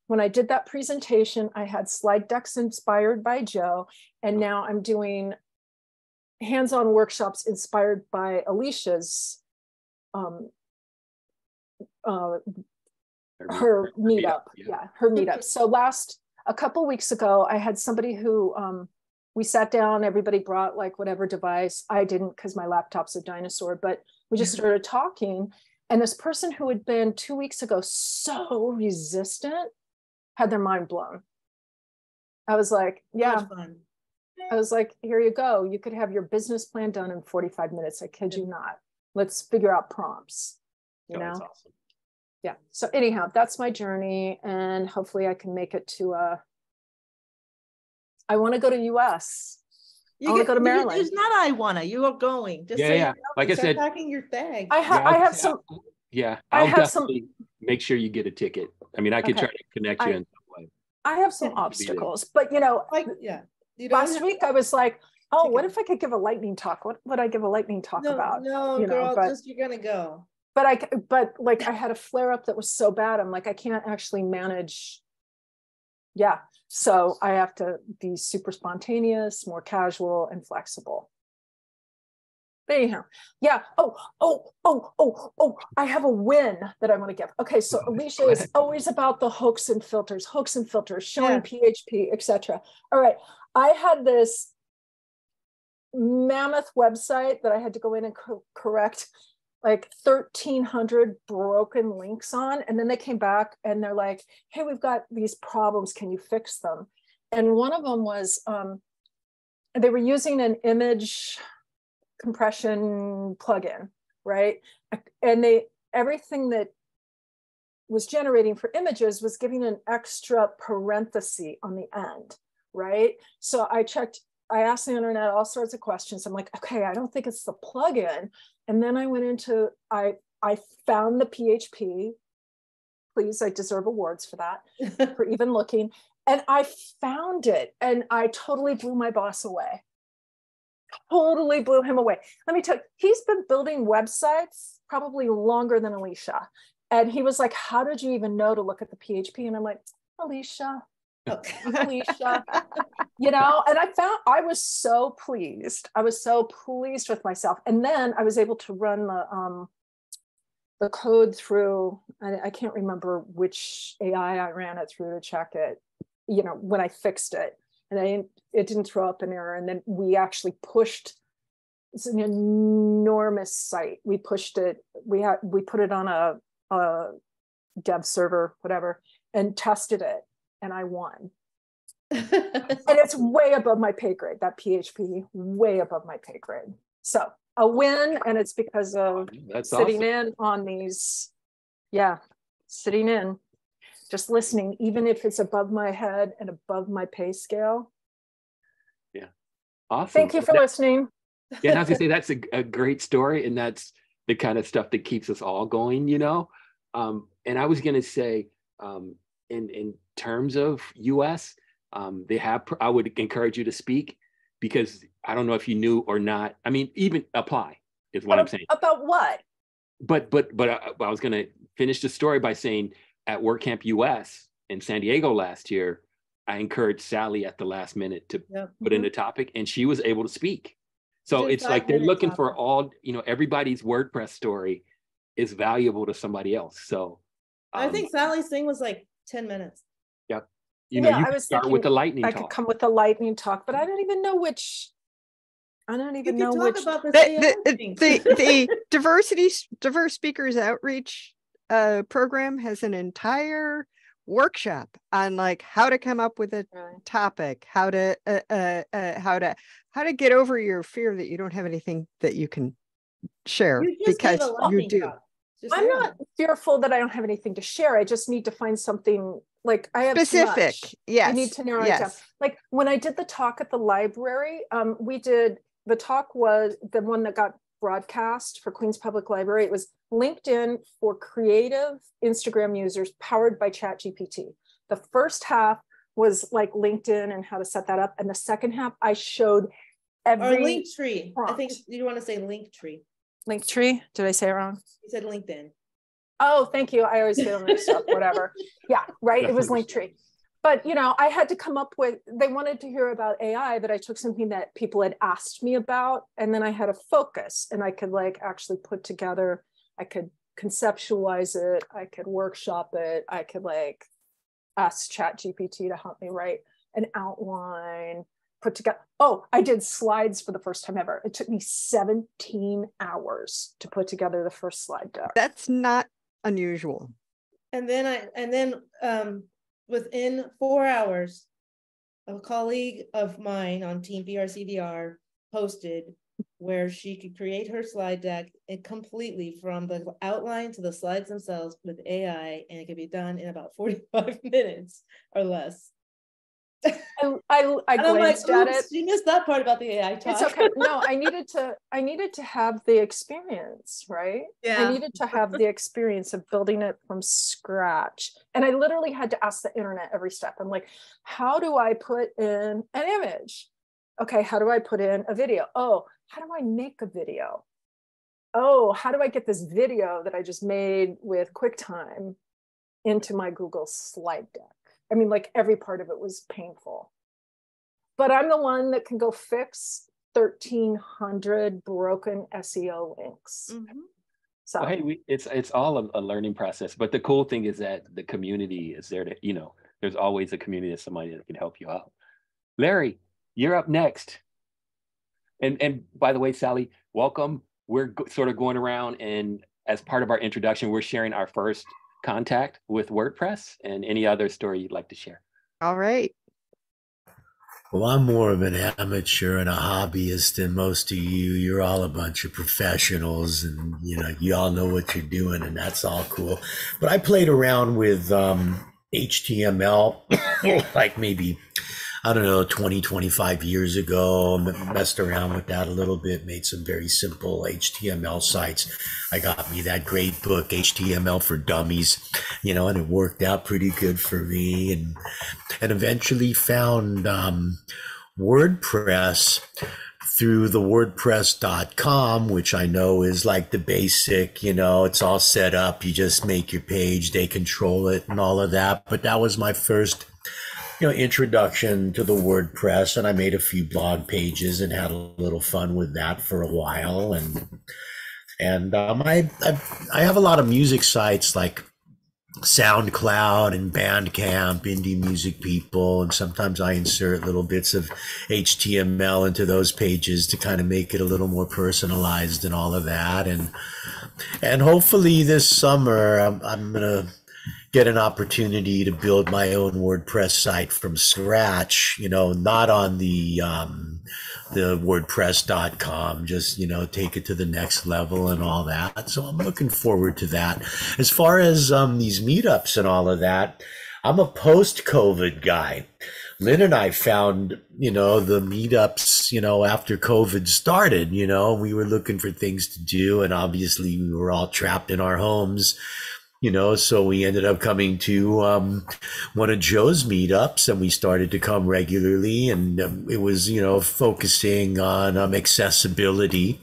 when I did that presentation, I had slide decks inspired by Joe, and now I'm doing hands-on workshops inspired by Alicia's her meetup. Yeah, her meetup. So a couple weeks ago, I had somebody who we sat down, everybody brought like whatever device. I didn't because my laptop's a dinosaur, but we just started talking. And this person who had been 2 weeks ago so resistant had their mind blown. I was like, yeah. I was like, here you go. You could have your business plan done in 45 minutes. I kid you not. Let's figure out prompts. You know? That's awesome. Yeah. So anyhow, that's my journey, and hopefully I can make it to I want to go to US. I want to go to Maryland. It's not I want to. You are going. Just like I said, packing your bag. I have some. Yeah, I'll definitely make sure you get a ticket. I mean, I could try to connect you in some way. I have some obstacles, but you know, last week I was like, oh, what if I could give a lightning talk? What would I give a lightning talk about? No, you girl, just you're gonna go. But like I had a flare up that was so bad. I'm like, I can't actually manage. Yeah. So I have to be super spontaneous, more casual and flexible. But anyhow, yeah. Oh, I have a win that I want to give. Okay. So Alicia is always about the hooks and filters, showing PHP, etc. All right. I had this mammoth website that I had to go in and correct. like 1,300 broken links on. And then they came back and they're like, hey, we've got these problems. Can you fix them? And one of them was they were using an image compression plugin, right? And everything that was generating for images was giving an extra parenthesis on the end, right? So I asked the internet all sorts of questions. I'm like, okay, I don't think it's the plugin. And then I went into, I found the PHP. Please, I deserve awards for that, for even looking. And I found it, and I totally blew my boss away. Totally blew him away. Let me tell you, he's been building websites probably longer than Alicia. And he was like, how did you even know to look at the PHP? And I'm like, Alicia, Alicia, you know, and I was so pleased. I was so pleased with myself. And then I was able to run the code through, I can't remember which AI I ran it through to check it, you know, when I fixed it. And it didn't throw up an error. And then we actually pushed, it's an enormous site. We pushed it, we put it on a dev server, whatever, and tested it. And I won. And it's way above my pay grade, that PHP, way above my pay grade. So a win, and it's because of sitting in on these, sitting in, just listening, even if it's above my head and above my pay scale. Yeah, awesome. Thank you for listening. Yeah, and I was gonna say that's a great story, and that's the kind of stuff that keeps us all going, you know. And I was gonna say, in terms of US, I would encourage you to speak, because I don't know if you knew or not. I mean, even apply is what I'm saying. About what? But I was gonna finish the story by saying, at WordCamp US in San Diego last year, I encouraged Sally at the last minute to put in a topic, and she was able to speak. So it's like they're looking for all, you know, everybody's WordPress story is valuable to somebody else. So I think Sally's thing was like 10 minutes. Yep. You know, you I was start thinking with the lightning talk. I could come with the lightning talk, but I don't even know which. I don't even know which. About the diverse speakers outreach program has an entire workshop on like how to come up with a topic, how to get over your fear that you don't have anything that you can share, because you do. I'm not fearful that I don't have anything to share. I just need to find something, like I have specific. Yes. You need to narrow it down. Like when I did the talk at the library, the talk was the one that got broadcast for Queens Public Library. It was LinkedIn for creative Instagram users powered by ChatGPT. The first half was like LinkedIn and how to set that up. And the second half, I showed every Linktree. I think you want to say Linktree. Linktree? Did I say it wrong? You said LinkedIn. Oh, thank you. I always get them mixed up, whatever. Yeah, right. It was Linktree. But, you know, I had to come up with, they wanted to hear about AI, but I took something that people had asked me about, and then I had a focus, and I could like actually put together, I could conceptualize it, I could workshop it, I could like ask ChatGPT to help me write an outline, put together. Oh, I did slides for the first time ever. It took me 17 hours to put together the first slide deck. That's not unusual. And then within 4 hours, a colleague of mine on Team VRCDR posted where she could create her slide deck completely from the outline to the slides themselves with AI, and it could be done in about 45 minutes or less. I glanced at it. You missed that part about the AI talk. It's okay. No, I needed to have the experience, right? Yeah. I needed to have the experience of building it from scratch. And I literally had to ask the internet every step. I'm like, how do I put in an image? Okay, how do I put in a video? Oh, how do I make a video? Oh, how do I get this video that I just made with QuickTime into my Google slide deck? I mean, like every part of it was painful. But I'm the one that can go fix 1,300 broken SEO links. Mm-hmm. So well, hey, it's all a learning process. But the cool thing is that the community is there to, you know, there's always a community of somebody that can help you out. Larry, you're up next. And by the way, Sally, welcome. we're sort of going around, and as part of our introduction, we're sharing our first contact with WordPress, and any other story you'd like to share. All right. Well, I'm more of an amateur and a hobbyist than most of you. You're all a bunch of professionals, and you all know what you're doing, and that's all cool. But I played around with HTML like maybe, I don't know, 20, 25 years ago. Messed around with that a little bit, made some very simple HTML sites. I got me that great book, HTML for Dummies, and it worked out pretty good for me. And eventually found WordPress through the WordPress.com, which I know is like the basic, it's all set up. You just make your page, they control it and all of that. But that was my first introduction to the WordPress, and I made a few blog pages and had a little fun with that for a while. And I have a lot of music sites like SoundCloud and Bandcamp, indie music people, and sometimes I insert little bits of HTML into those pages to kind of make it a little more personalized and all of that. And hopefully this summer I'm gonna get an opportunity to build my own WordPress site from scratch, not on the WordPress.com, just, take it to the next level and all that. So I'm looking forward to that. As far as these meetups and all of that, I'm a post-COVID guy. Lynn and I found, the meetups, after COVID started, we were looking for things to do, and obviously we were all trapped in our homes. So we ended up coming to one of Joe's meetups, and we started to come regularly. And it was, focusing on accessibility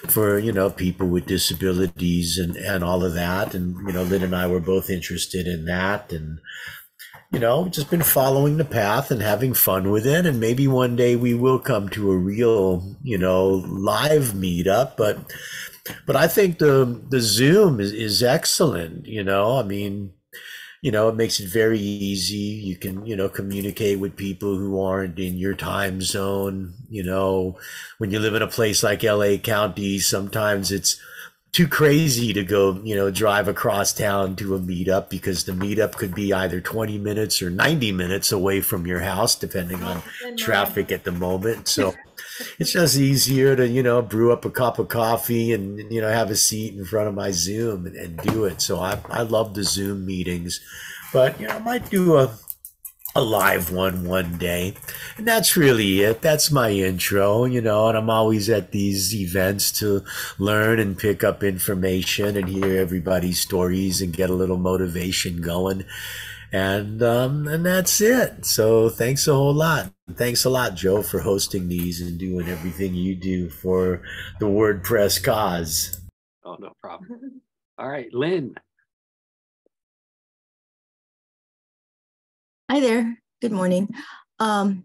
for, people with disabilities and all of that. And, Lynn and I were both interested in that. And, just been following the path and having fun with it. And maybe one day we will come to a real, live meetup. But I think the Zoom is excellent, I mean, it makes it very easy. You can, communicate with people who aren't in your time zone. When you live in a place like LA County, sometimes it's too crazy to go, drive across town to a meetup, because the meetup could be either 20 minutes or 90 minutes away from your house, depending on traffic at the moment. So it's just easier to, brew up a cup of coffee and, have a seat in front of my Zoom and do it. So I love the Zoom meetings, but, I might do a live one day. And that's really it. That's my intro, and I'm always at these events to learn and pick up information and hear everybody's stories and get a little motivation going. And that's it. So thanks a whole lot. Thanks a lot, Joe, for hosting these and doing everything you do for the WordPress cause. Oh, no problem. All right, Lynn. Hi there. Good morning. Yeah,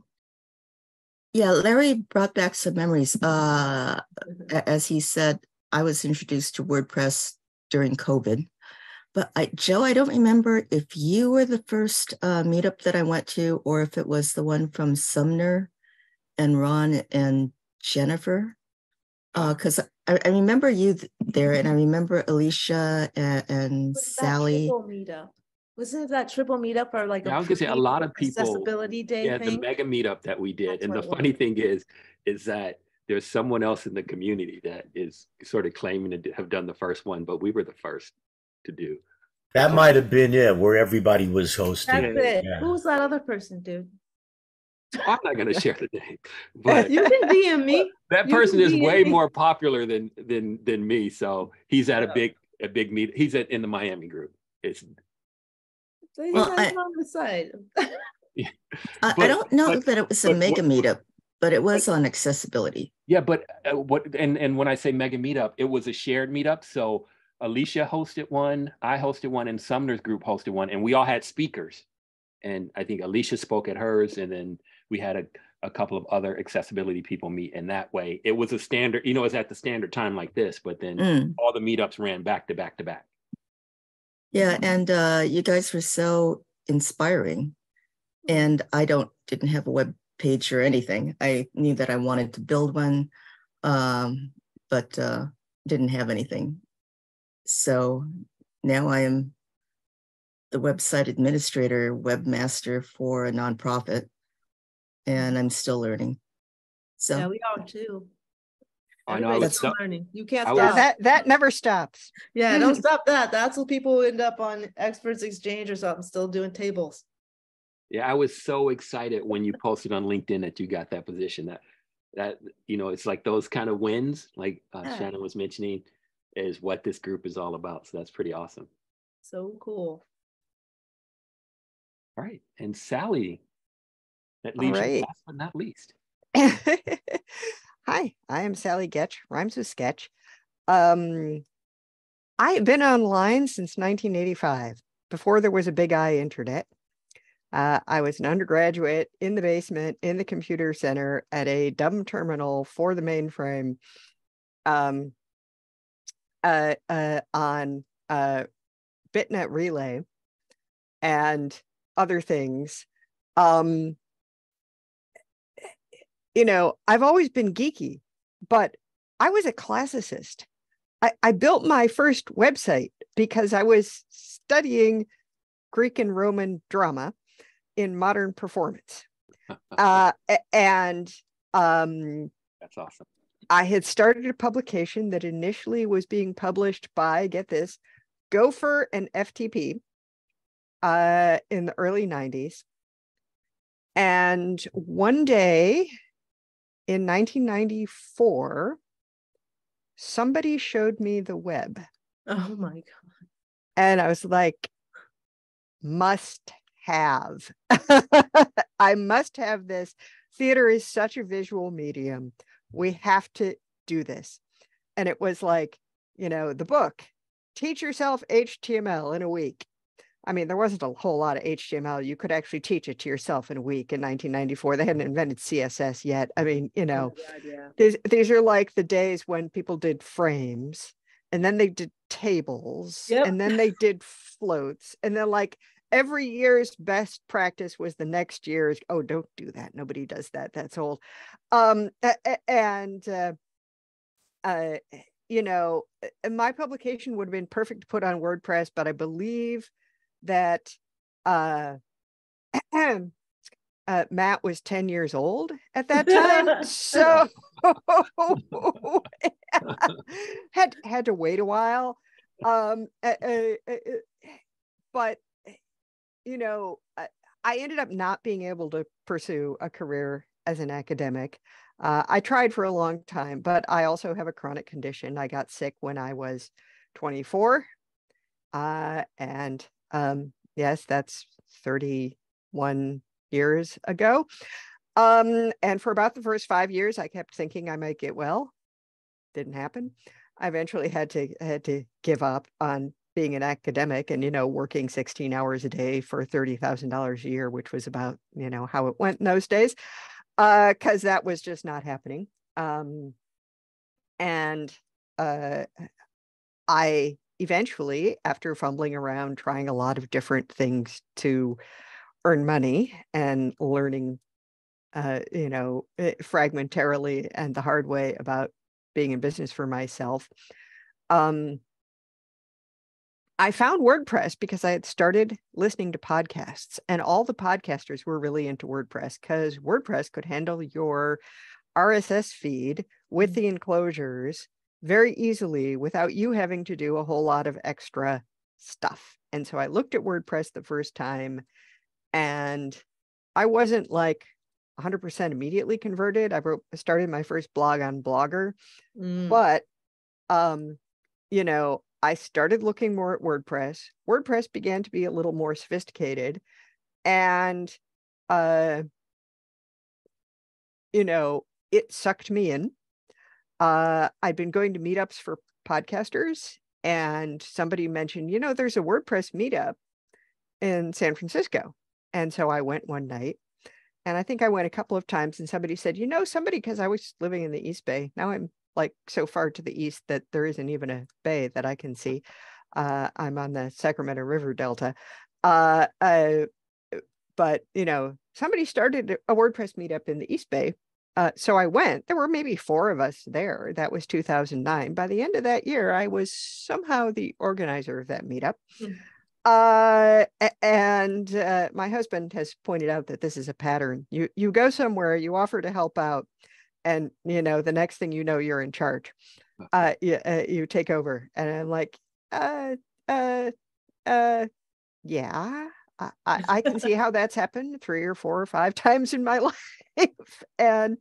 Larry brought back some memories. As he said, I was introduced to WordPress during COVID. But Joe, I don't remember if you were the first meetup that I went to, or if it was the one from Sumner and Ron and Jennifer. Because I remember you there, and I remember Alicia and Sally. Meetup. Wasn't that triple meetup, or like I was gonna say a lot of people accessibility day? Yeah, thing? The mega meetup that we did. And the funny thing is that there's someone else in the community that is sort of claiming to have done the first one, but we were the first to do. That might have been it, where everybody was hosting. That's it. Yeah. Who was that other person, dude? I'm not going to share the name, but you can DM me. That person is way more popular than me. So he's at a big meet. He's in the Miami group. So he's on the side. I don't know that it was a mega meetup, but it was on accessibility. Yeah, but and when I say mega meetup, it was a shared meetup. So Alicia hosted one, I hosted one, and Sumner's group hosted one, and we all had speakers. And I think Alicia spoke at hers, and then we had a couple of other accessibility people meet in that way. It was a standard, it's at the standard time like this, but then all the meetups ran back to back to back. Yeah, and you guys were so inspiring. And I didn't have a web page or anything. I knew that I wanted to build one, but didn't have anything. So now I am the website administrator, webmaster for a nonprofit, and I'm still learning. So yeah, we are too. I know. Everybody's learning. You can't I stop. Yeah, that never stops. Yeah, don't stop that. That's what people end up on Experts Exchange or something, still doing tables. Yeah, I was so excited when you posted on LinkedIn that you got that position. That you know, it's like those kind of wins, like Shannon was mentioning, is what this group is all about. So that's pretty awesome. So cool. All right, and Sally, that leaves you last but not least. Hi, I am Sally Getch, rhymes with sketch. I have been online since 1985, before there was a big I internet. I was an undergraduate in the basement in the computer center at a dumb terminal for the mainframe on BitNet Relay and other things. You know, I've always been geeky, but I was a classicist. I built my first website because I was studying Greek and Roman drama in modern performance. And that's awesome. I had started a publication that initially was being published by, get this, Gopher and FTP in the early 90s. And one day in 1994, somebody showed me the web. Oh my God. And I was like, must have. I must have this. Theater is such a visual medium. We have to do this. And it was like, you know, the book, Teach Yourself HTML in a Week. I mean, there wasn't a whole lot of HTML. You could actually teach it to yourself in a week in 1994. They hadn't invented CSS yet. I mean, you know, these are like the days when people did frames, and then they did tables, and then they did floats, and then like every year's best practice was the next year's. Oh, don't do that. Nobody does that. That's old. You know, my publication would have been perfect to put on WordPress, but I believe that Matt was 10 years old at that time, so had to wait a while. But you know, I ended up not being able to pursue a career as an academic. I tried for a long time, but I also have a chronic condition. I got sick when I was 24, and yes, that's 31 years ago. And for about the first 5 years, I kept thinking I might get well. Didn't happen. I eventually had to give up on being an academic and, you know, working 16 hours a day for $30,000 a year, which was about, you know, how it went in those days, because that was just not happening. I eventually, after fumbling around, trying a lot of different things to earn money and learning, you know, fragmentarily and the hard way about being in business for myself, I found WordPress because I had started listening to podcasts, and all the podcasters were really into WordPress because WordPress could handle your RSS feed with the enclosures very easily without you having to do a whole lot of extra stuff. And so I looked at WordPress the first time, and I wasn't like 100% immediately converted. I started my first blog on Blogger, but you know, I started looking more at WordPress. WordPress began to be a little more sophisticated, and you know, it sucked me in. I'd been going to meetups for podcasters, and somebody mentioned, you know, there's a WordPress meetup in San Francisco. And so I went one night, and I think I went a couple of times, and somebody said, you know, because I was living in the East Bay. Now I'm like so far to the east that there isn't even a bay that I can see. I'm on the Sacramento River Delta. But, you know, somebody started a WordPress meetup in the East Bay, So I went. There were maybe 4 of us there. That was 2009. By the end of that year, I was somehow the organizer of that meetup. And my husband has pointed out that this is a pattern. You go somewhere, you offer to help out, and the next thing you know, you're in charge. You take over, and I'm like, yeah. I can see how that's happened 3 or 4 or 5 times in my life. And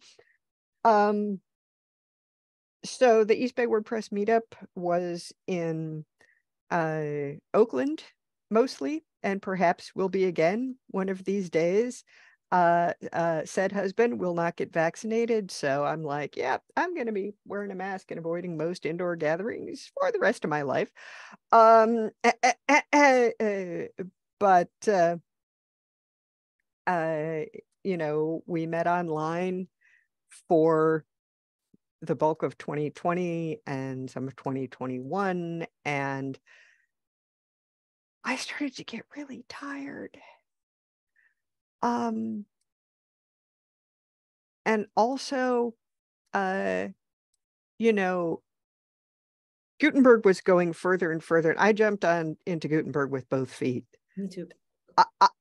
so the East Bay WordPress meetup was in Oakland mostly, and perhaps will be again one of these days. Said husband will not get vaccinated, so I'm like, yeah, I'm going to be wearing a mask and avoiding most indoor gatherings for the rest of my life. But we met online for the bulk of 2020 and some of 2021, and I started to get really tired. And also, Gutenberg was going further and further, and I jumped into Gutenberg with both feet. Me too.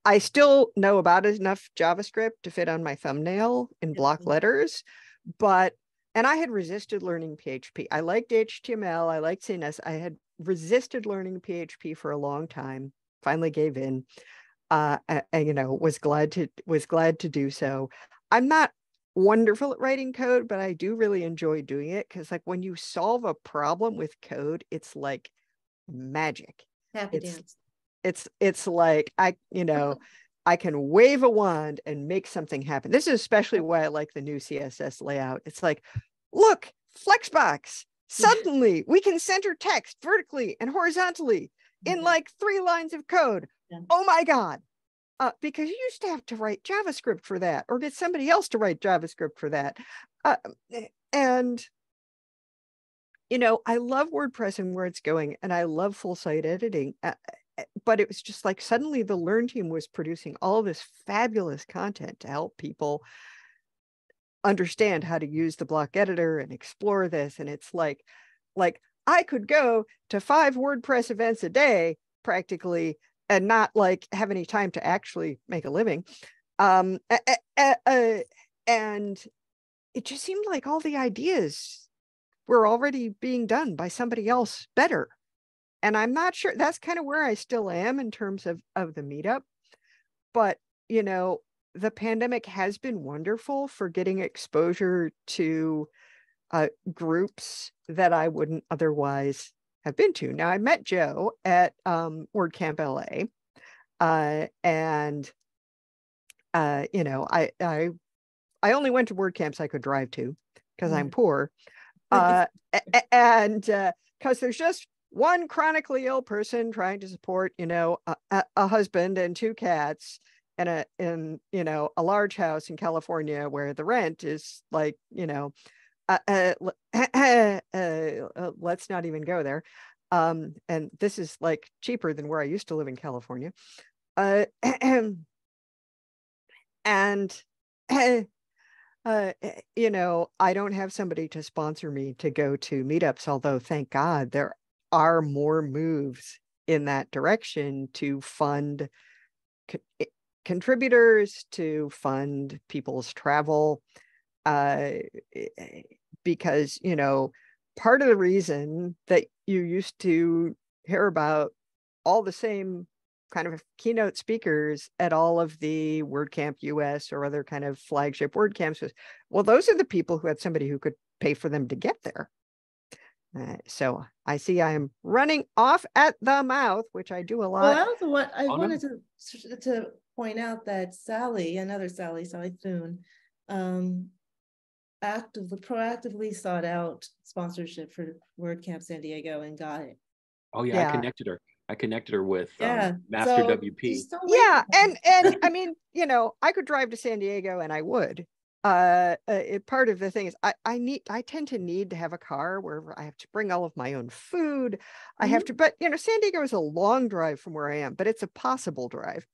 I still know about enough JavaScript to fit on my thumbnail in block letters, and I had resisted learning PHP. I liked HTML, I liked CSS. I had resisted learning PHP for a long time, finally gave in, was glad to do so. I'm not wonderful at writing code, but I do really enjoy doing it, because like when you solve a problem with code, it's like magic. Happy dance. It's like I can wave a wand and make something happen. This is especially why I like the new CSS layout. It's like, look, Flexbox. Suddenly we can center text vertically and horizontally in like 3 lines of code. Yeah. Oh my God. Because you used to have to write JavaScript for that, or get somebody else to write JavaScript for that. And I love WordPress and where it's going, and I love full site editing. But it was just like suddenly the Learn team was producing all this fabulous content to help people understand how to use the block editor and explore this. And it's like I could go to 5 WordPress events a day practically and not like have any time to actually make a living. And it just seemed like all the ideas were already being done by somebody else better. And I'm not sure, that's kind of where I still am in terms of the meetup. But, the pandemic has been wonderful for getting exposure to groups that I wouldn't otherwise have been to. Now, I met Joe at WordCamp LA. And I only went to WordCamps I could drive to because I'm poor. And because there's just one chronically ill person trying to support, a husband and 2 cats in a large house in California where the rent is like, let's not even go there. And this is like cheaper than where I used to live in California. And I don't have somebody to sponsor me to go to meetups, although thank God there are more moves in that direction to fund contributors, to fund people's travel, because part of the reason that you used to hear about all the same kind of keynote speakers at all of the WordCamp US or other kind of flagship WordCamps was, well, those are the people who had somebody who could pay for them to get there. So I see I'm running off at the mouth, which I do a lot. Well, that was what I wanted to point out, that Sally Thune, proactively sought out sponsorship for WordCamp San Diego and got it. Oh yeah, I connected her with Master WP. Yeah, and I mean, I could drive to San Diego and I would. Part of the thing is I tend to need to have a car where I have to bring all of my own food. I have to, but San Diego is a long drive from where I am, but it's a possible drive.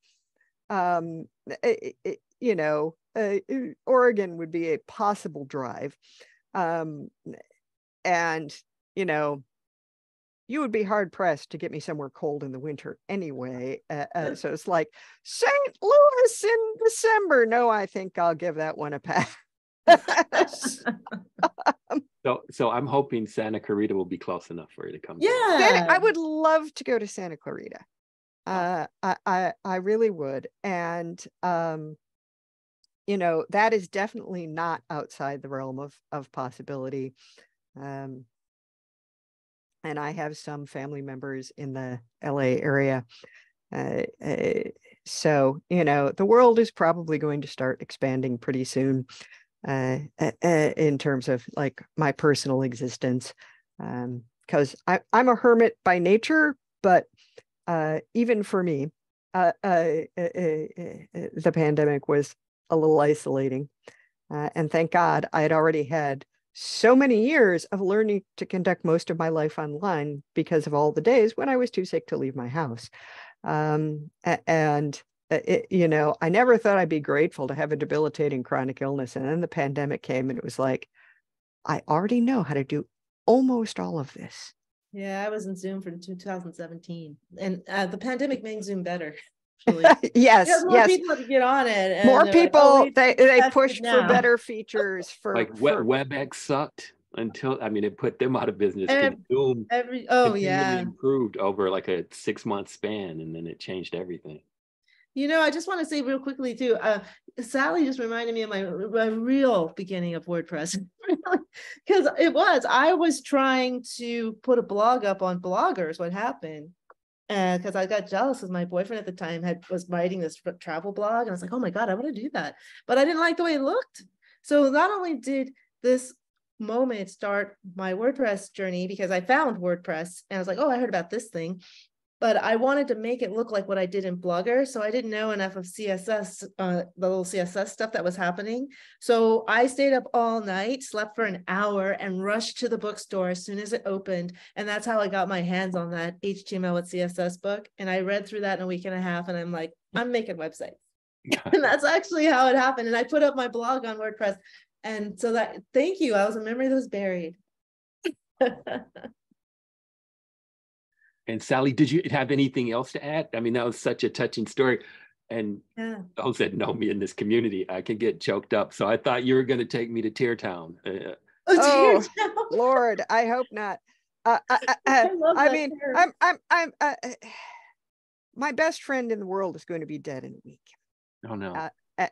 Oregon would be a possible drive. And, you know, you would be hard pressed to get me somewhere cold in the winter anyway. So it's like St. Louis in December. No, I think I'll give that one a pass. So I'm hoping Santa Clarita will be close enough for you to come. Yeah, I would love to go to Santa Clarita. I really would. And, you know, that is definitely not outside the realm of possibility. And I have some family members in the LA area. So, you know, the world is probably going to start expanding pretty soon in terms of like my personal existence. Because I'm a hermit by nature, but even for me, the pandemic was a little isolating. And thank God I had already had so many years of learning to conduct most of my life online because of all the days when I was too sick to leave my house. You know, I never thought I'd be grateful to have a debilitating chronic illness. And then the pandemic came and it was like, I already know how to do almost all of this. Yeah, I was in Zoom for 2017 and the pandemic made Zoom better. Yes, more people to get on it. And more people, like, oh, they pushed for better features. Like WebEx sucked until, I mean, it put them out of business. Zoom improved over like a 6-month span, and then it changed everything. You know, I just want to say real quickly too, Sally just reminded me of my real beginning of WordPress. Because I was trying to put a blog up on Bloggers, what happened. Because I got jealous because my boyfriend at the time was writing this travel blog. And I was like, oh my God, I want to do that. But I didn't like the way it looked. So not only did this moment start my WordPress journey, because I found WordPress and I was like, oh, I heard about this thing. But I wanted to make it look like what I did in Blogger. So I didn't know enough of CSS, the little CSS stuff that was happening. So I stayed up all night, slept for an hour, and rushed to the bookstore as soon as it opened. And that's how I got my hands on that HTML with CSS book. And I read through that in a week and a half. And I'm like, I'm making websites. And that's actually how it happened. And I put up my blog on WordPress. And so that, thank you. I was a memory that was buried. And Sally, did you have anything else to add? I mean, that was such a touching story. And those that know me in this community, I can get choked up. So I thought you were going to take me to Tear Town. Oh, Lord, I hope not. I mean, I'm my best friend in the world is going to be dead in a week. Oh no.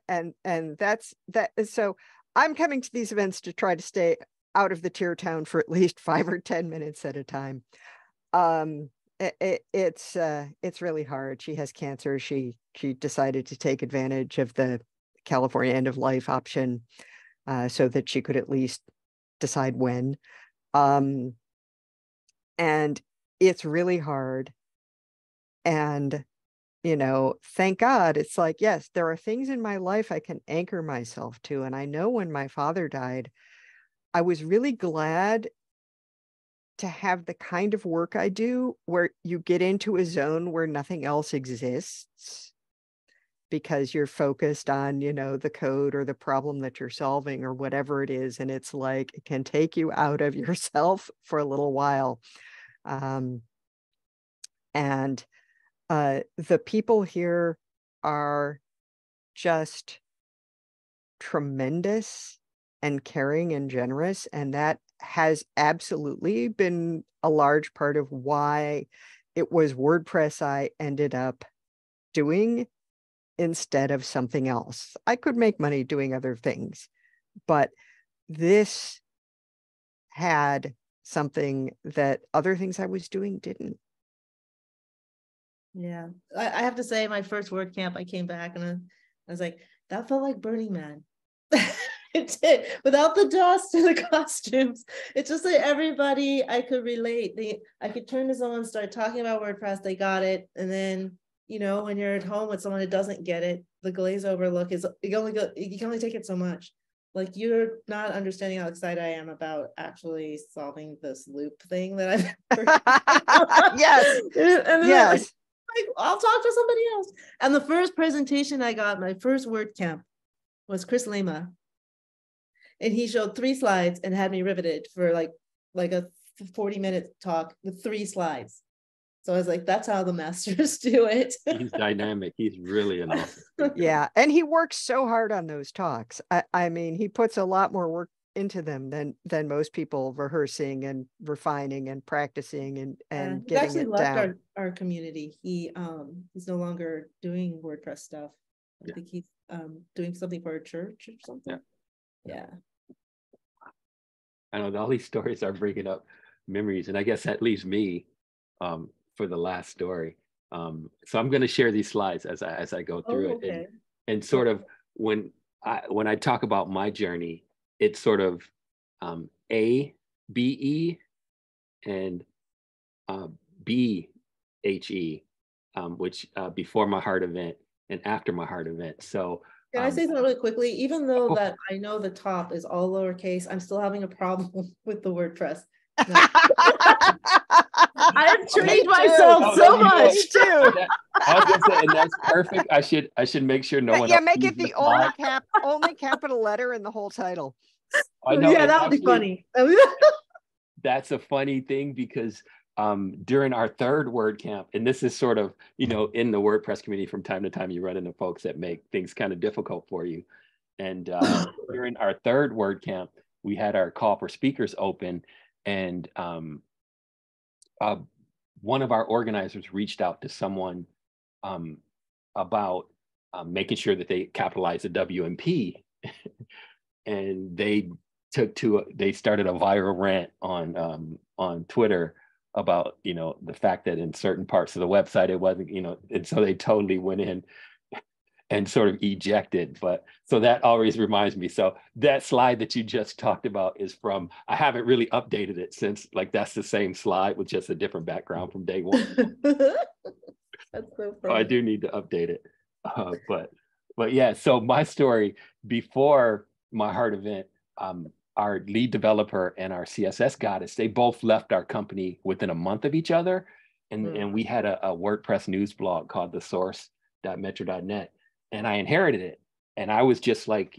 And that's that. So I'm coming to these events to try to stay out of the Tear Town for at least 5 or 10 minutes at a time. It's really hard. She has cancer. She decided to take advantage of the California end of life option so that she could at least decide when. And it's really hard. And, you know, thank God it's like, yes, there are things in my life I can anchor myself to. And I know when my father died, I was really glad to have the kind of work I do where you get into a zone where nothing else exists because you're focused on, you know, the code or the problem that you're solving or whatever it is. And it's like, it can take you out of yourself for a little while. And the people here are just tremendous and caring and generous. And that has absolutely been a large part of why it was WordPress I ended up doing instead of something else. I could make money doing other things, but this had something that other things I was doing didn't. Yeah, I have to say, my first WordCamp, I came back and I was like, that felt like Burning Man. It did, without the dust and the costumes. It's just that everybody I could relate. I could turn to someone, start talking about WordPress, they got it, and then, you know, when you're at home with someone who doesn't get it, the glaze over look is you can only take it so much. Like, you're not understanding how excited I am about actually solving this loop thing that I've heard. Yes. And yes. Like, I'll talk to somebody else. And the first presentation I got, my first WordCamp, was Chris Lema. And he showed 3 slides and had me riveted for like a 40-minute talk with 3 slides. So I was like, that's how the masters do it. He's dynamic. He's really an awesome. Yeah. And he works so hard on those talks. I mean, he puts a lot more work into them than most people, rehearsing and refining and practicing and getting actually it left down. our community. He's no longer doing WordPress stuff. I think he's doing something for a church or something. Yeah. I know all these stories are bringing up memories, and I guess that leaves me for the last story. So I'm going to share these slides as I go through it, and sort of when I talk about my journey, it's sort of A, B, E, and B, H, E, which before my heart event and after my heart event. So can I say something really quickly? Even though that I know the top is all lowercase, I'm still having a problem with the WordPress. No. I've trained myself so much too. I was gonna say, and that's perfect. I should make sure no one. Yeah, make it the only capital letter in the whole title. I know. Yeah, that would be funny. That's a funny thing because during our 3rd WordCamp, and this is sort of, in the WordPress community from time to time, you run into folks that make things kind of difficult for you. And during our 3rd WordCamp, we had our call for speakers open, and one of our organizers reached out to someone about making sure that they capitalize the WMP, and they started a viral rant on Twitter about the fact that in certain parts of the website it wasn't, and so they totally went in and sort of ejected. But so that always reminds me. So that slide that you just talked about is from, I haven't really updated it since, like, that's the same slide with just a different background from day one. That's so funny. So I do need to update it. But yeah, so my story before my heart event, our lead developer and our CSS goddess, they both left our company within a month of each other. And we had a WordPress news blog called thesource.metro.net. And I inherited it. And I was just like,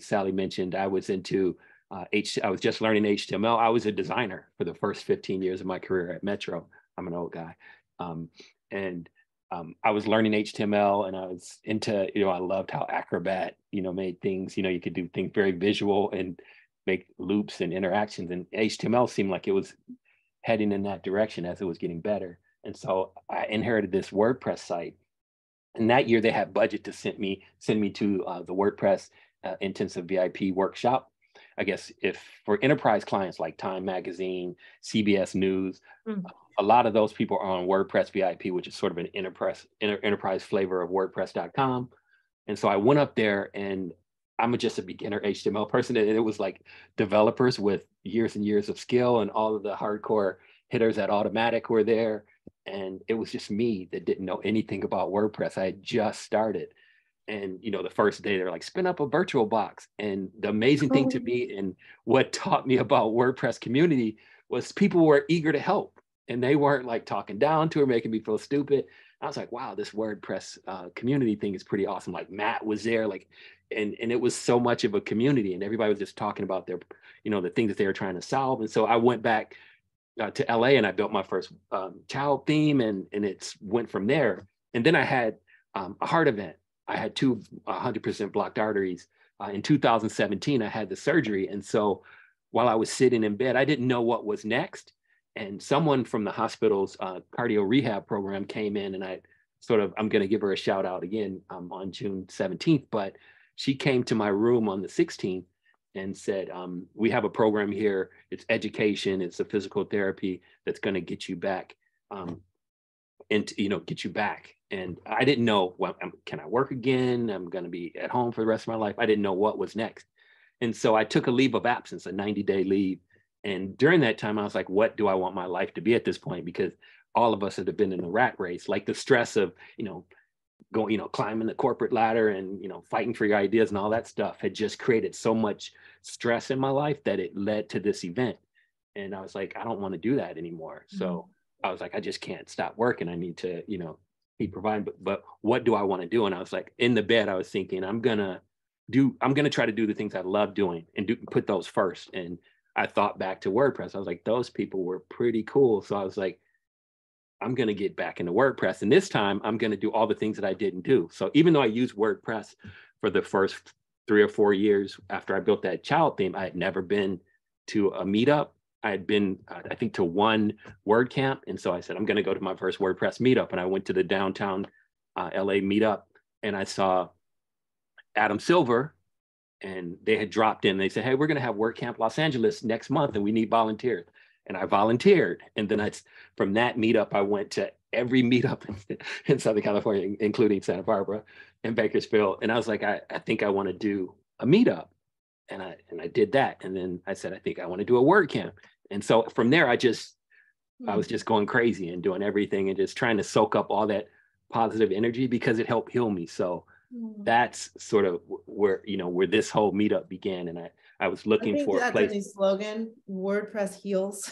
Sally mentioned, I was into I was just learning HTML. I was a designer for the first 15 years of my career at Metro. I'm an old guy. I was learning HTML, and I was into, I loved how Acrobat, made things, you could do things very visual and make loops and interactions. And HTML seemed like it was heading in that direction as it was getting better. And so I inherited this WordPress site. And that year they had budget to send me to the WordPress intensive VIP workshop. I guess if for enterprise clients like Time Magazine, CBS News, a lot of those people are on WordPress VIP, which is sort of an enterprise flavor of WordPress.com. And so I went up there, and I'm just a beginner HTML person. And it was like developers with years and years of skill, and all of the hardcore hitters at Automatic were there. And it was just me that didn't know anything about WordPress. I had just started. And, the first day they're like, spin up a virtual box. And the amazing thing to me, and what taught me about WordPress community, was people were eager to help. And they weren't like talking down to or making me feel stupid. I was like, wow, this WordPress community thing is pretty awesome. Like Matt was there, and it was so much of a community, and everybody was just talking about their, the things that they were trying to solve. And so I went back to LA, and I built my first child theme, and it went from there. And then I had a heart event. I had 2 100% blocked arteries. In 2017, I had the surgery. And so while I was sitting in bed, I didn't know what was next. And someone from the hospital's cardio rehab program came in, and I'm going to give her a shout out again on June 17th, but she came to my room on the 16th and said, we have a program here. It's education. It's a physical therapy that's going to get you back and, get you back. And I didn't know, well, can I work again? I'm going to be at home for the rest of my life. I didn't know what was next. And so I took a leave of absence, a 90-day leave. And during that time, I was like, what do I want my life to be at this point? Because all of us have been in the rat race, like the stress of, going, climbing the corporate ladder and, fighting for your ideas and all that stuff had just created so much stress in my life that it led to this event. And I was like, I don't want to do that anymore. Mm-hmm. So I was like, I just can't stop working. I need to, keep providing, but what do I want to do? And I was like, in the bed, I was thinking, I'm going to I'm going to try to do the things I love doing and put those first. And I thought back to WordPress. I was like, those people were pretty cool. So I was like, I'm going to get back into WordPress. And this time I'm going to do all the things that I didn't do. So even though I used WordPress for the first 3 or 4 years after I built that child theme, I had never been to a meetup. I had been, I think, to one WordCamp. And so I said, I'm going to go to my first WordPress meetup. And I went to the downtown LA meetup, and I saw Adam Silver, and they had dropped in. They said, hey, we're going to have WordCamp Los Angeles next month, and we need volunteers. And I volunteered. And then from that meetup, I went to every meetup in Southern California, including Santa Barbara and Bakersfield. And I was like, I think I want to do a meetup. And I did that. And then I said, I think I want to do a WordCamp. And so from there, I was just going crazy and doing everything and just trying to soak up all that positive energy because it helped heal me. So that's sort of where this whole meetup began. And I was looking for a place. That's a new slogan, WordPress heals.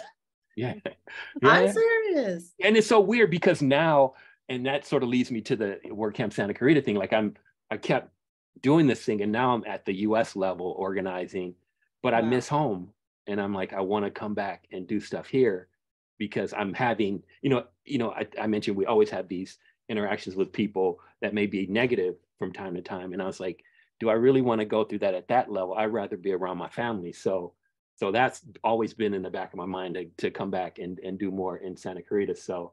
Yeah. I'm serious. And it's so weird because now, and that sort of leads me to the WordCamp Santa Clarita thing. Like I kept doing this thing, and now I'm at the US level organizing, but I miss home. And I'm like, I want to come back and do stuff here because I'm having, I mentioned we always have these interactions with people that may be negative from time to time. And I was like, do I really want to go through that at that level? I'd rather be around my family. So that's always been in the back of my mind to come back and do more in Santa Clarita. So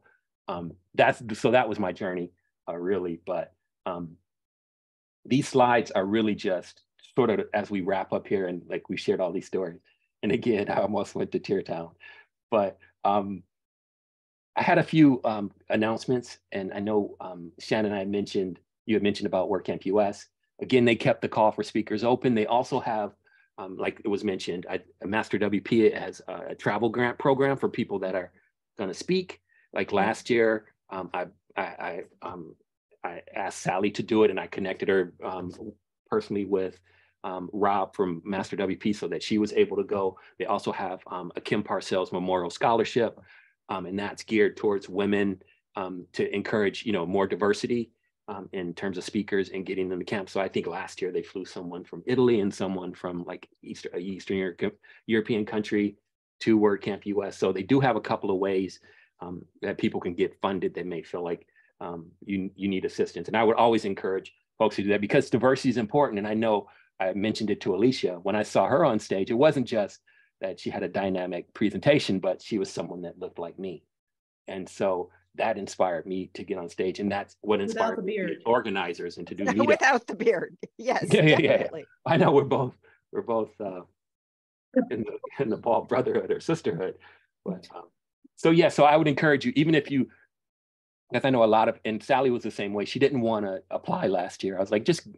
that was my journey, really. But these slides are really just sort of as we wrap up here, and like we shared all these stories. And again, I almost went to Tear Town, but I had a few announcements, and I know Shannon and you had mentioned about WordCamp US. Again, they kept the call for speakers open. They also have, like it was mentioned, Master WP has a travel grant program for people that are going to speak. Like last year, I asked Sally to do it, and I connected her personally with Rob from Master WP so that she was able to go. They also have a Kim Parcells Memorial Scholarship, and that's geared towards women to encourage, more diversity in terms of speakers and getting them to camp. So I think last year they flew someone from Italy and someone from like Eastern European country to WordCamp US. So they do have a couple of ways that people can get funded that may feel like you need assistance. And I would always encourage folks to do that because diversity is important. And I know I mentioned it to Alicia. When I saw her on stage, it wasn't just that she had a dynamic presentation, but she was someone that looked like me. And so that inspired me to get on stage. And that's what inspired me, organizers, and to do meetups. Without the beard. Yes. Yeah. I know we're both in the bald brotherhood or sisterhood. But so I would encourage you, even if you, as I know and Sally was the same way, she didn't want to apply last year. I was like, just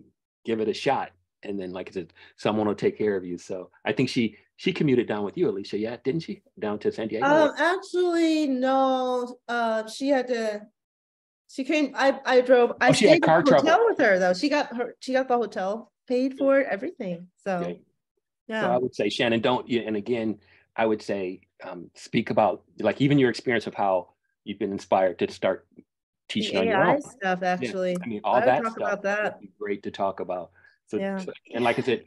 give it a shot. And then, like I said, someone will take care of you. So I think she commuted down with you, Alicia, yeah, didn't she? Down to San Diego? Actually, no. She came, I drove, I stayed in the hotel with her though. She got the hotel paid for it, everything. So okay. Yeah. So I would say, Shannon, and again, I would say, speak about like even your experience of how you've been inspired to start teaching on your own stuff, actually. Yeah. I mean, all that talk stuff about that. would be great to talk about. So, yeah. And like I said,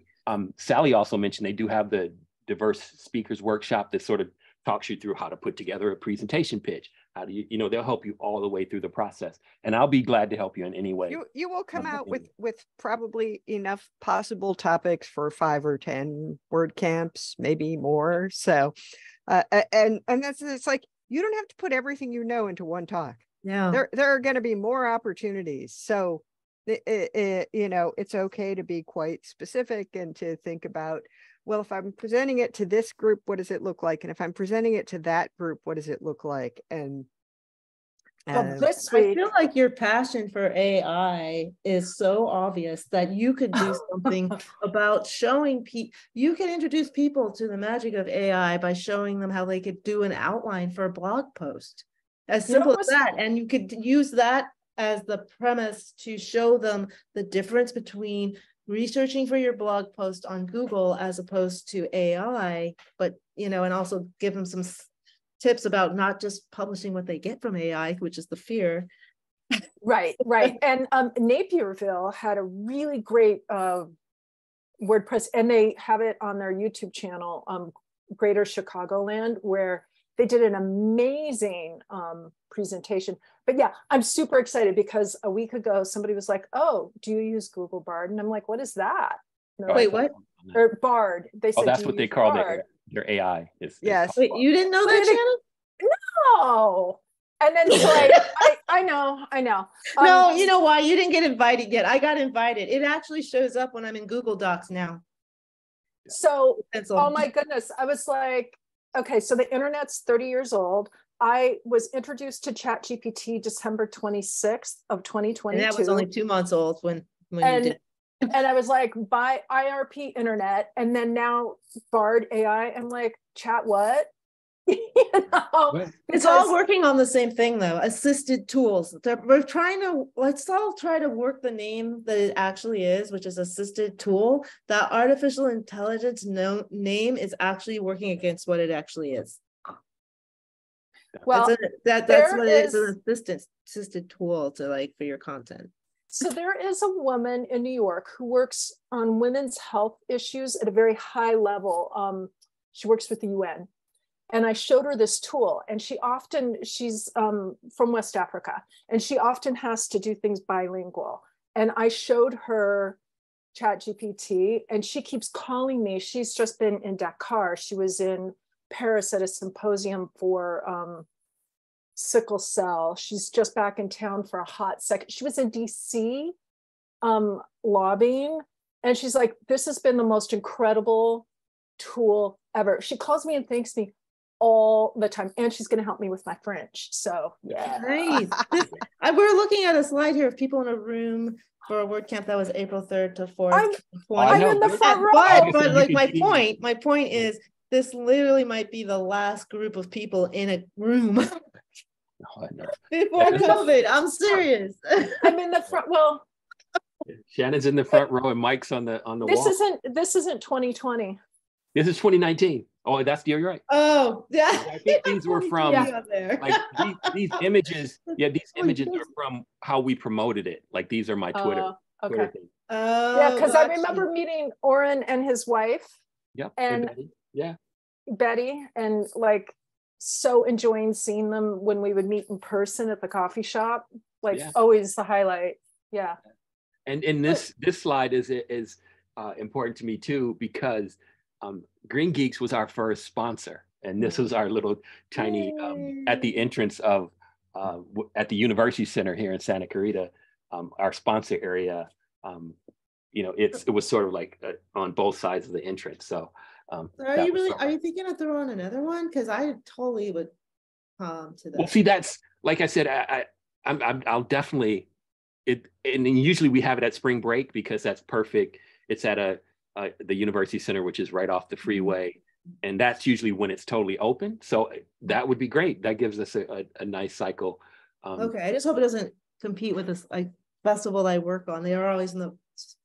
Sally also mentioned they do have the diverse speakers workshop that sort of talks you through how to put together a presentation pitch. How do you, they'll help you all the way through the process. And I'll be glad to help you in any way. You will come out with probably enough possible topics for 5 or 10 WordCamps, maybe more. So, and it's like, you don't have to put everything you know into one talk. Yeah. There are going to be more opportunities. So, it's okay to be quite specific and to think about, well, if I'm presenting it to this group, what does it look like? And if I'm presenting it to that group, what does it look like? And this week, I feel like your passion for AI is so obvious that you could do something about showing people. You can introduce people to the magic of AI by showing them how they could do an outline for a blog post. As simple as that. And you could use that as the premise to show them the difference between researching for your blog post on Google as opposed to AI, but, and also give them some tips about not just publishing what they get from AI, which is the fear. Right. And Napierville had a really great WordPress, and they have it on their YouTube channel, Greater Chicagoland, where they did an amazing presentation. But yeah, I'm super excited because a week ago, somebody was like, oh, do you use Google Bard? And I'm like, what is that? Wait, what? Or Bard. They said, that's what they call their AI. Yes. Wait, you didn't know that, Shannon? No. And then so I know. No, you know why? You didn't get invited yet. I got invited. It actually shows up when I'm in Google Docs now. So, oh my goodness. I was like, okay, so the internet's 30 years old. I was introduced to ChatGPT December 26th of 2022. And that was only 2 months old when you did. And I was like, buy IRP internet. And then now Bard AI. I'm like, chat what? It's all working on the same thing though. Assisted tools. Let's all try to work the name that it actually is, which is assisted tool. That artificial intelligence name is actually working against what it actually is. Well, that's what it is, an assisted tool to for your content. So there is a woman in New York who works on women's health issues at a very high level. She works with the UN. And I showed her this tool, and she's from West Africa, and she often has to do things bilingual. And I showed her ChatGPT, and she keeps calling me. She's just been in Dakar. She was in Paris at a symposium for sickle cell. She's just back in town for a hot second. She was in DC lobbying, and she's like, this has been the most incredible tool ever. She calls me and thanks me all the time, and she's going to help me with my French. So yeah, nice. We're looking at a slide here of people in a room for a WordCamp that was April 3rd to 4th. I'm in the front row. But like my point is, this literally might be the last group of people in a room before COVID. I'm serious. I'm in the front. Well, Shannon's in the front row, and Mike's on the wall. This isn't 2020. This is 2019. Oh, you're right. Oh, yeah. I think these were from these images. Yeah, these images are from how we promoted it. Like these are my Twitter. Okay. Twitter thing. Yeah, because I remember meeting Oren and his wife. Yep. And Betty, and so enjoying seeing them when we would meet in person at the coffee shop. Always the highlight. Yeah. And this slide is important to me too, because Green Geeks was our first sponsor, and this was our little tiny at the entrance of at the University Center here in Santa Clarita, our sponsor area. It was sort of like on both sides of the entrance. So, are you thinking of throwing another one? Because I totally would come to that. Well, see, that's like I said, I'll definitely and usually we have it at spring break because that's perfect. It's at the University Center, which is right off the freeway. And that's usually when it's totally open. So that would be great. That gives us a nice cycle. Okay, I just hope it doesn't compete with this festival I work on. They are always in the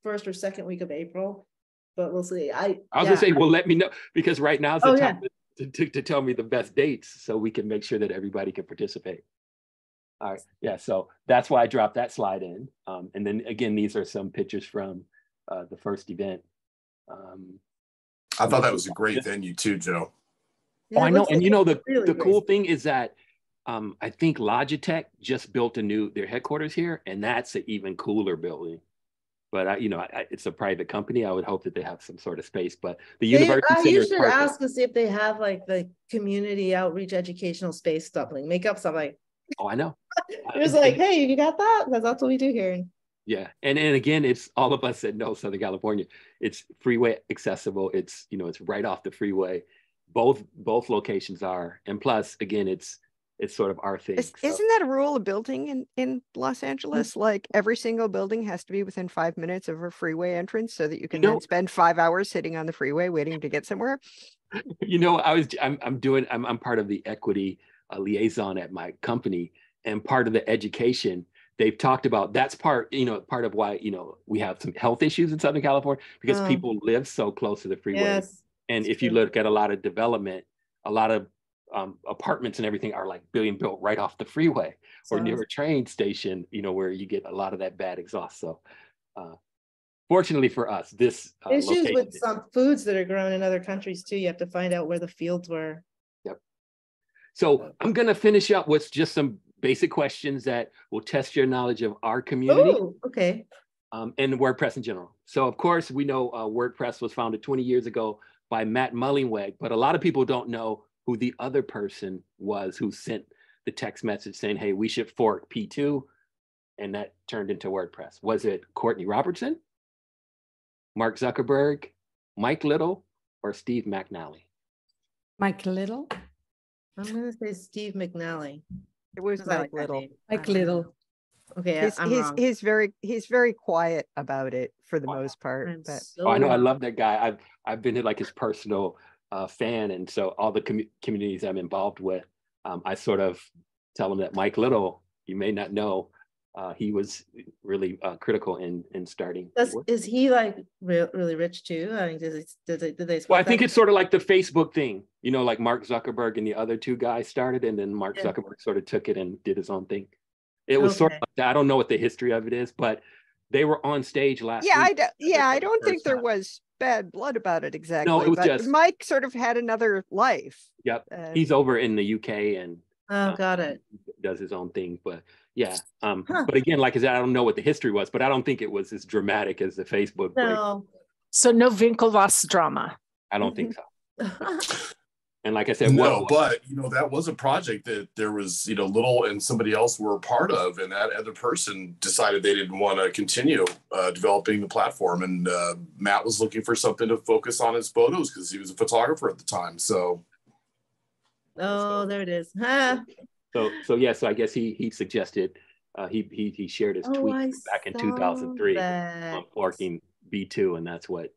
first or second week of April, but we'll see. I was gonna say, well, let me know, because right now is the time to tell me the best dates so we can make sure that everybody can participate. All right, yeah, so that's why I dropped that slide in. And then again, these are some pictures from the first event. I thought that was a great venue too, Joe. Yeah, I know. And the cool thing is that I think Logitech just built their headquarters here, and that's an even cooler building. But it's a private company. I would hope that they have some sort of space. But the University Center. You should ask to see if they have the community outreach educational space stuff, make up something. Oh, I know. It was hey, you got that? Because that's what we do here. Yeah, and again, it's all of us that know Southern California. It's freeway accessible. It's it's right off the freeway. Both locations are, and plus, again, it's sort of our thing. Isn't that a rule of building in Los Angeles? Like every single building has to be within 5 minutes of a freeway entrance, so that you can then spend 5 hours sitting on the freeway waiting to get somewhere. I'm part of the equity liaison at my company, and part of the education. They've talked about that's part of why, we have some health issues in Southern California, because people live so close to the freeway. Yes, and if you look at a lot of development, a lot of apartments and everything are being built right off the freeway or near a train station, where you get a lot of that bad exhaust. So fortunately for us, this issues location with some foods that are grown in other countries too. You have to find out where the fields were. Yep. So I'm going to finish up with just some basic questions that will test your knowledge of our community. Oh, okay. And WordPress in general. So of course, we know WordPress was founded 20 years ago by Matt Mullingweg, but a lot of people don't know who the other person was who sent the text message saying, hey, we should fork P2, and that turned into WordPress. Was it Courtney Robertson, Mark Zuckerberg, Mike Little, or Steve McNally? Mike Little. I'm going to say Steve McNally. It was Mike Little. Mike Little. Okay, I'm wrong. He's very quiet about it for the most part. But I know, I love that guy. I've been like his personal fan, and so all the communities I'm involved with, I sort of tell him that Mike Little, you may not know, he was really critical in starting. Is he like really rich too? I mean, did they? Well, I think it's sort of like the Facebook thing, you know, like Mark Zuckerberg and the other two guys started, and then Mark Zuckerberg sort of took it and did his own thing. It was sort of like that. I don't know what the history of it is, but they were on stage last week. I don't think there was bad blood about it exactly. No, it was but just Mike sort of had another life. Yep, he's over in the UK and got it. Does his own thing, but yeah. But again, like I said, I don't know what the history was, but I don't think it was as dramatic as the Facebook break. So no Winklevoss drama. I don't think so. And like I said, but you know, that was a project that there was, you know, Little and somebody else were a part of, and that other person decided they didn't want to continue developing the platform, and Matt was looking for something to focus on his photos because he was a photographer at the time. So there it is. So yeah, so I guess he suggested he shared his tweet back in 2003 on forking B2, and that's where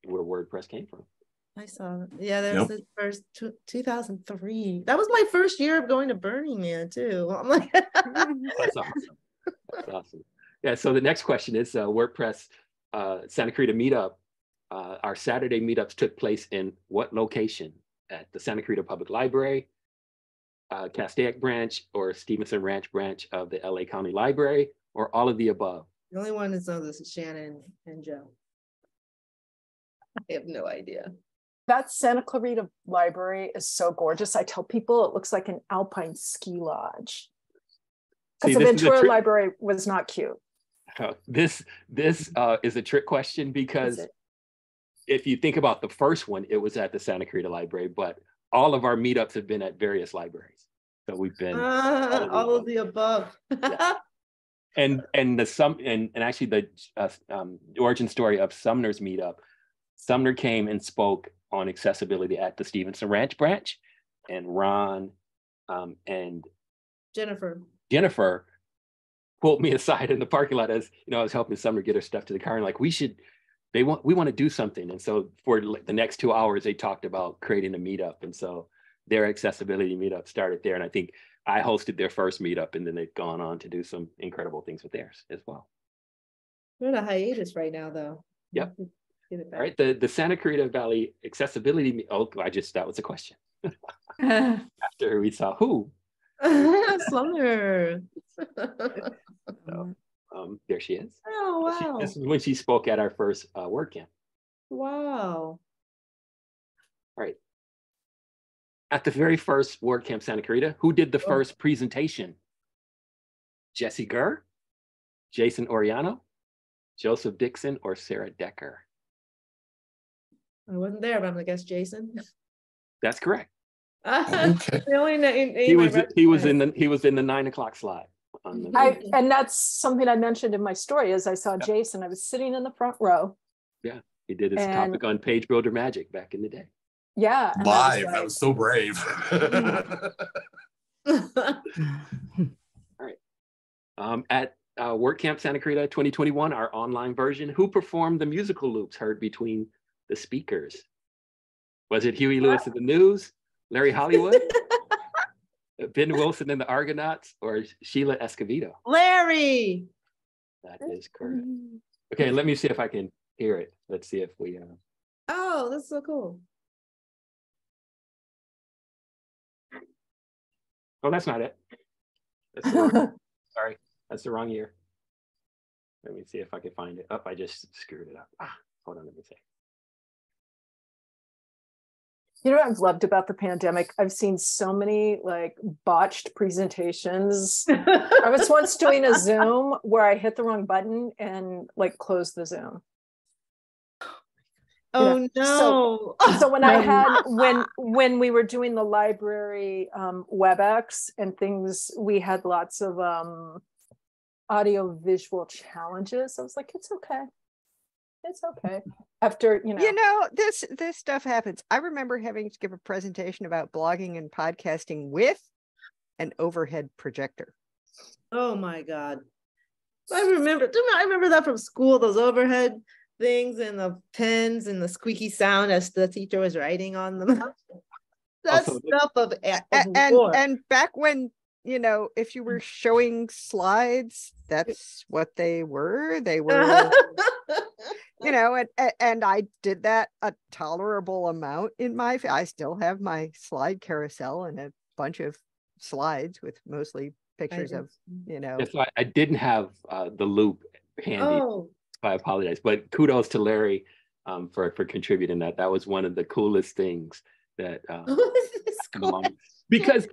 WordPress came from. I saw that. Yeah, that was the first 2003. That was my first year of going to Burning Man too. I'm like, that's awesome. That's awesome. Yeah. So the next question is WordPress Santa Clarita Meetup. Our Saturday meetups took place in what location? At the Santa Clarita Public Library, Castaic branch, or Stevenson Ranch branch of the LA County Library, or all of the above? The only one that knows this is Shannon and Joe. I have no idea. That Santa Clarita Library is so gorgeous. I tell people it looks like an alpine ski lodge. Because the Ventura Library was not cute. This is a trick question, because if you think about the first one, it was at the Santa Clarita Library, but all of our meetups have been at various libraries. So we've been all of the above. Yeah. And actually the origin story of Sumner's meetup, Sumner came and spoke on accessibility at the Stevenson Ranch branch, and Ron and Jennifer pulled me aside in the parking lot as, you know, I was helping Sumner get her stuff to the car, and like, we want to do something. And so for the next 2 hours, they talked about creating a meetup. And so their accessibility meetup started there. And I think I hosted their first meetup, and then they've gone on to do some incredible things with theirs as well. We're in a hiatus right now, though. Yep. All right. The Santa Clarita Valley accessibility. Oh, that was a question. After we saw who. Sumner. So, there she is. Oh, wow. This is when she spoke at our first WordCamp. Wow. All right. At the very first WordCamp Santa Clarita, who did the first presentation? Jesse Gurr, Jason Oriano, Joseph Dixon, or Sarah Decker? I wasn't there, but I'm gonna guess Jason. That's correct. Okay. The only name he was in the 9 o'clock slide. And that's something I mentioned in my story. As I saw Jason, I was sitting in the front row. Yeah, he did his topic on page builder magic back in the day. Yeah, live. That was so brave. All right. At WordCamp Santa Clarita 2021, our online version, who performed the musical loops heard between the speakers? Was it Huey Lewis and the News, Larry Hollywood, Ben Wilson and the Argonauts, or Sheila Escovedo? Larry. That is correct. Okay, let me see if I can hear it. Let's see if we. Oh, that's so cool. Oh, that's not it. Sorry, that's the wrong year. Let me see if I can find it. Oh, I just screwed it up. Hold on, let me see. You know what I've loved about the pandemic? I've seen so many like botched presentations. I was once doing a Zoom where I hit the wrong button and like closed the Zoom. Oh no. So when I had when we were doing the library WebEx and things, we had lots of audio visual challenges. I was like, it's okay. It's okay. After, this stuff happens. I remember having to give a presentation about blogging and podcasting with an overhead projector. Oh my God. I remember that from school, those overhead things and the pens and the squeaky sound as the teacher was writing on them. That's Also, stuff of and back when, if you were showing slides, that's what they were. They were, and I did that a tolerable amount I still have my slide carousel and a bunch of slides with mostly pictures of, That's why I didn't have the loop handy. Oh. I apologize, but kudos to Larry for contributing that. That was one of the coolest things that because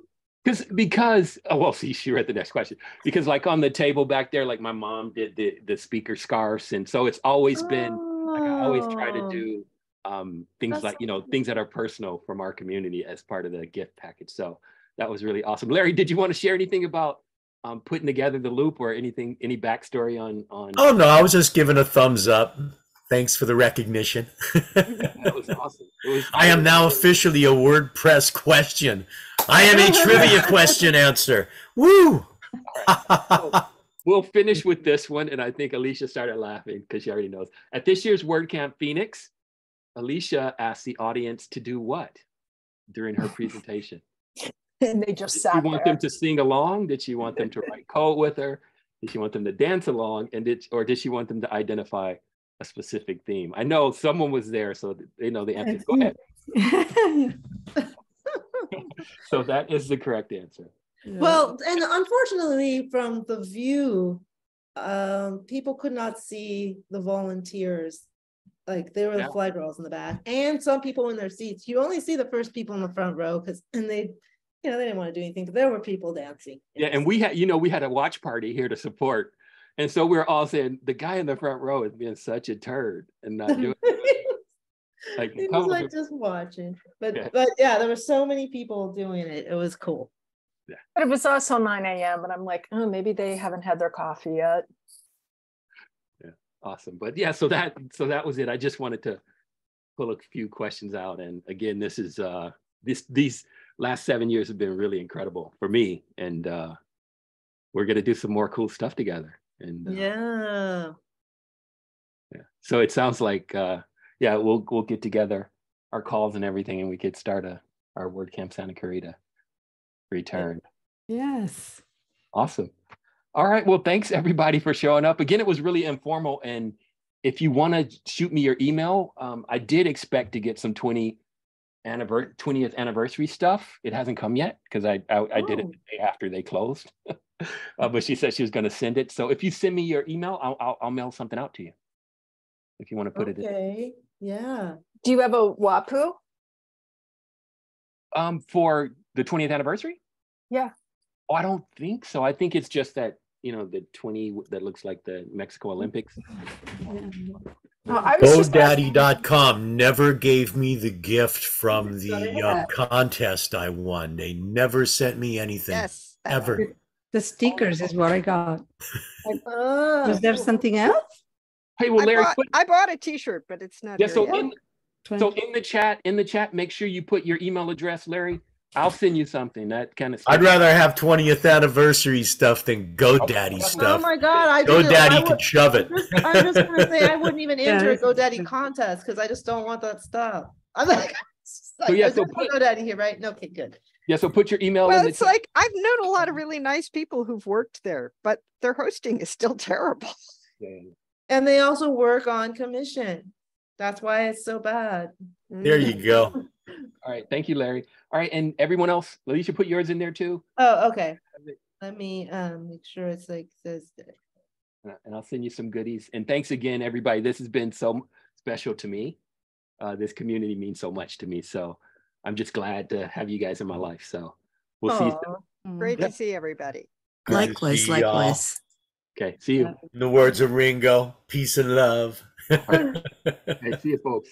well, see, she read the next question, because like on the table back there, like my mom did the speaker scarves, and so it's always been like I always try to do things like things that are personal from our community as part of the gift package. So that was really awesome. Larry, did you want to share anything about putting together the loop or any backstory on? Oh no, I was just giving a thumbs up. Thanks for the recognition. That was awesome. I am now officially a WordPress question. I am a trivia question answer. Woo! So we'll finish with this one, and I think Alicia started laughing because she already knows. At this year's WordCamp Phoenix, Alicia asked the audience to do what during her presentation? And they just sat there. Did she want them to sing along? Did she want them to write code with her? Did she want them to dance along? And did she want them to identify a specific theme? I know someone was there, so they know the answer. Go ahead. So that is the correct answer. Well, and unfortunately, from the view, people could not see the volunteers. Like there were the flag rolls in the back, and some people in their seats. You only see the first people in the front row and they didn't want to do anything, but there were people dancing. Yeah, and we had a watch party here to support. And so we were all saying, the guy in the front row is being such a turd and not doing it. Like, it was like just watching. But yeah, there were so many people doing it. It was cool. Yeah. But it was also 9 a.m. and I'm like, oh, maybe they haven't had their coffee yet. Yeah, awesome. But yeah, so that was it. I just wanted to pull a few questions out. And again, this is these last 7 years have been really incredible for me. And we're gonna do some more cool stuff together. And yeah. So it sounds like we'll get together our calls and everything, and we could start our WordCamp Santa Clarita return. Yes. Awesome. All right. Well, thanks everybody for showing up. Again, it was really informal. And if you want to shoot me your email, I did expect to get some 20th anniversary stuff. It hasn't come yet because I did it the day after they closed. But she said she was going to send it. So if you send me your email, I'll mail something out to you. If you want to put it in. Okay. Yeah. Do you have a WAPU? For the 20th anniversary? Yeah. Oh, I don't think so. I think it's just that, the 20 that looks like the Mexico Olympics. GoDaddy.com never gave me the gift from the contest I won. They never sent me anything. Yes. Ever. The stickers is what I got. Was there something else? Hey, well, Larry, I bought a T-shirt, but it's not. Yeah, so in the chat, make sure you put your email address, Larry. I'll send you something that kind of stuff. I'd rather have 20th anniversary stuff than GoDaddy stuff. Oh my God, GoDaddy can shove it. I'm just gonna say I wouldn't even enter a GoDaddy contest because I just don't want that stuff. I'm like, so put GoDaddy here, right? Okay, good. Yeah, so put your email. Well, it's like I've known a lot of really nice people who've worked there, but their hosting is still terrible. Yeah. And they also work on commission. That's why it's so bad. There you go. All right. Thank you, Larry. All right. And everyone else, Alicia, put yours in there too. Oh, okay. Let me make sure it's like says. and I'll send you some goodies. And thanks again, everybody. This has been so special to me. This community means so much to me. So I'm just glad to have you guys in my life. So we'll see you soon. Great to see everybody. Likewise, likewise. Okay, see you. In the words of Ringo, peace and love. Okay, see you, folks.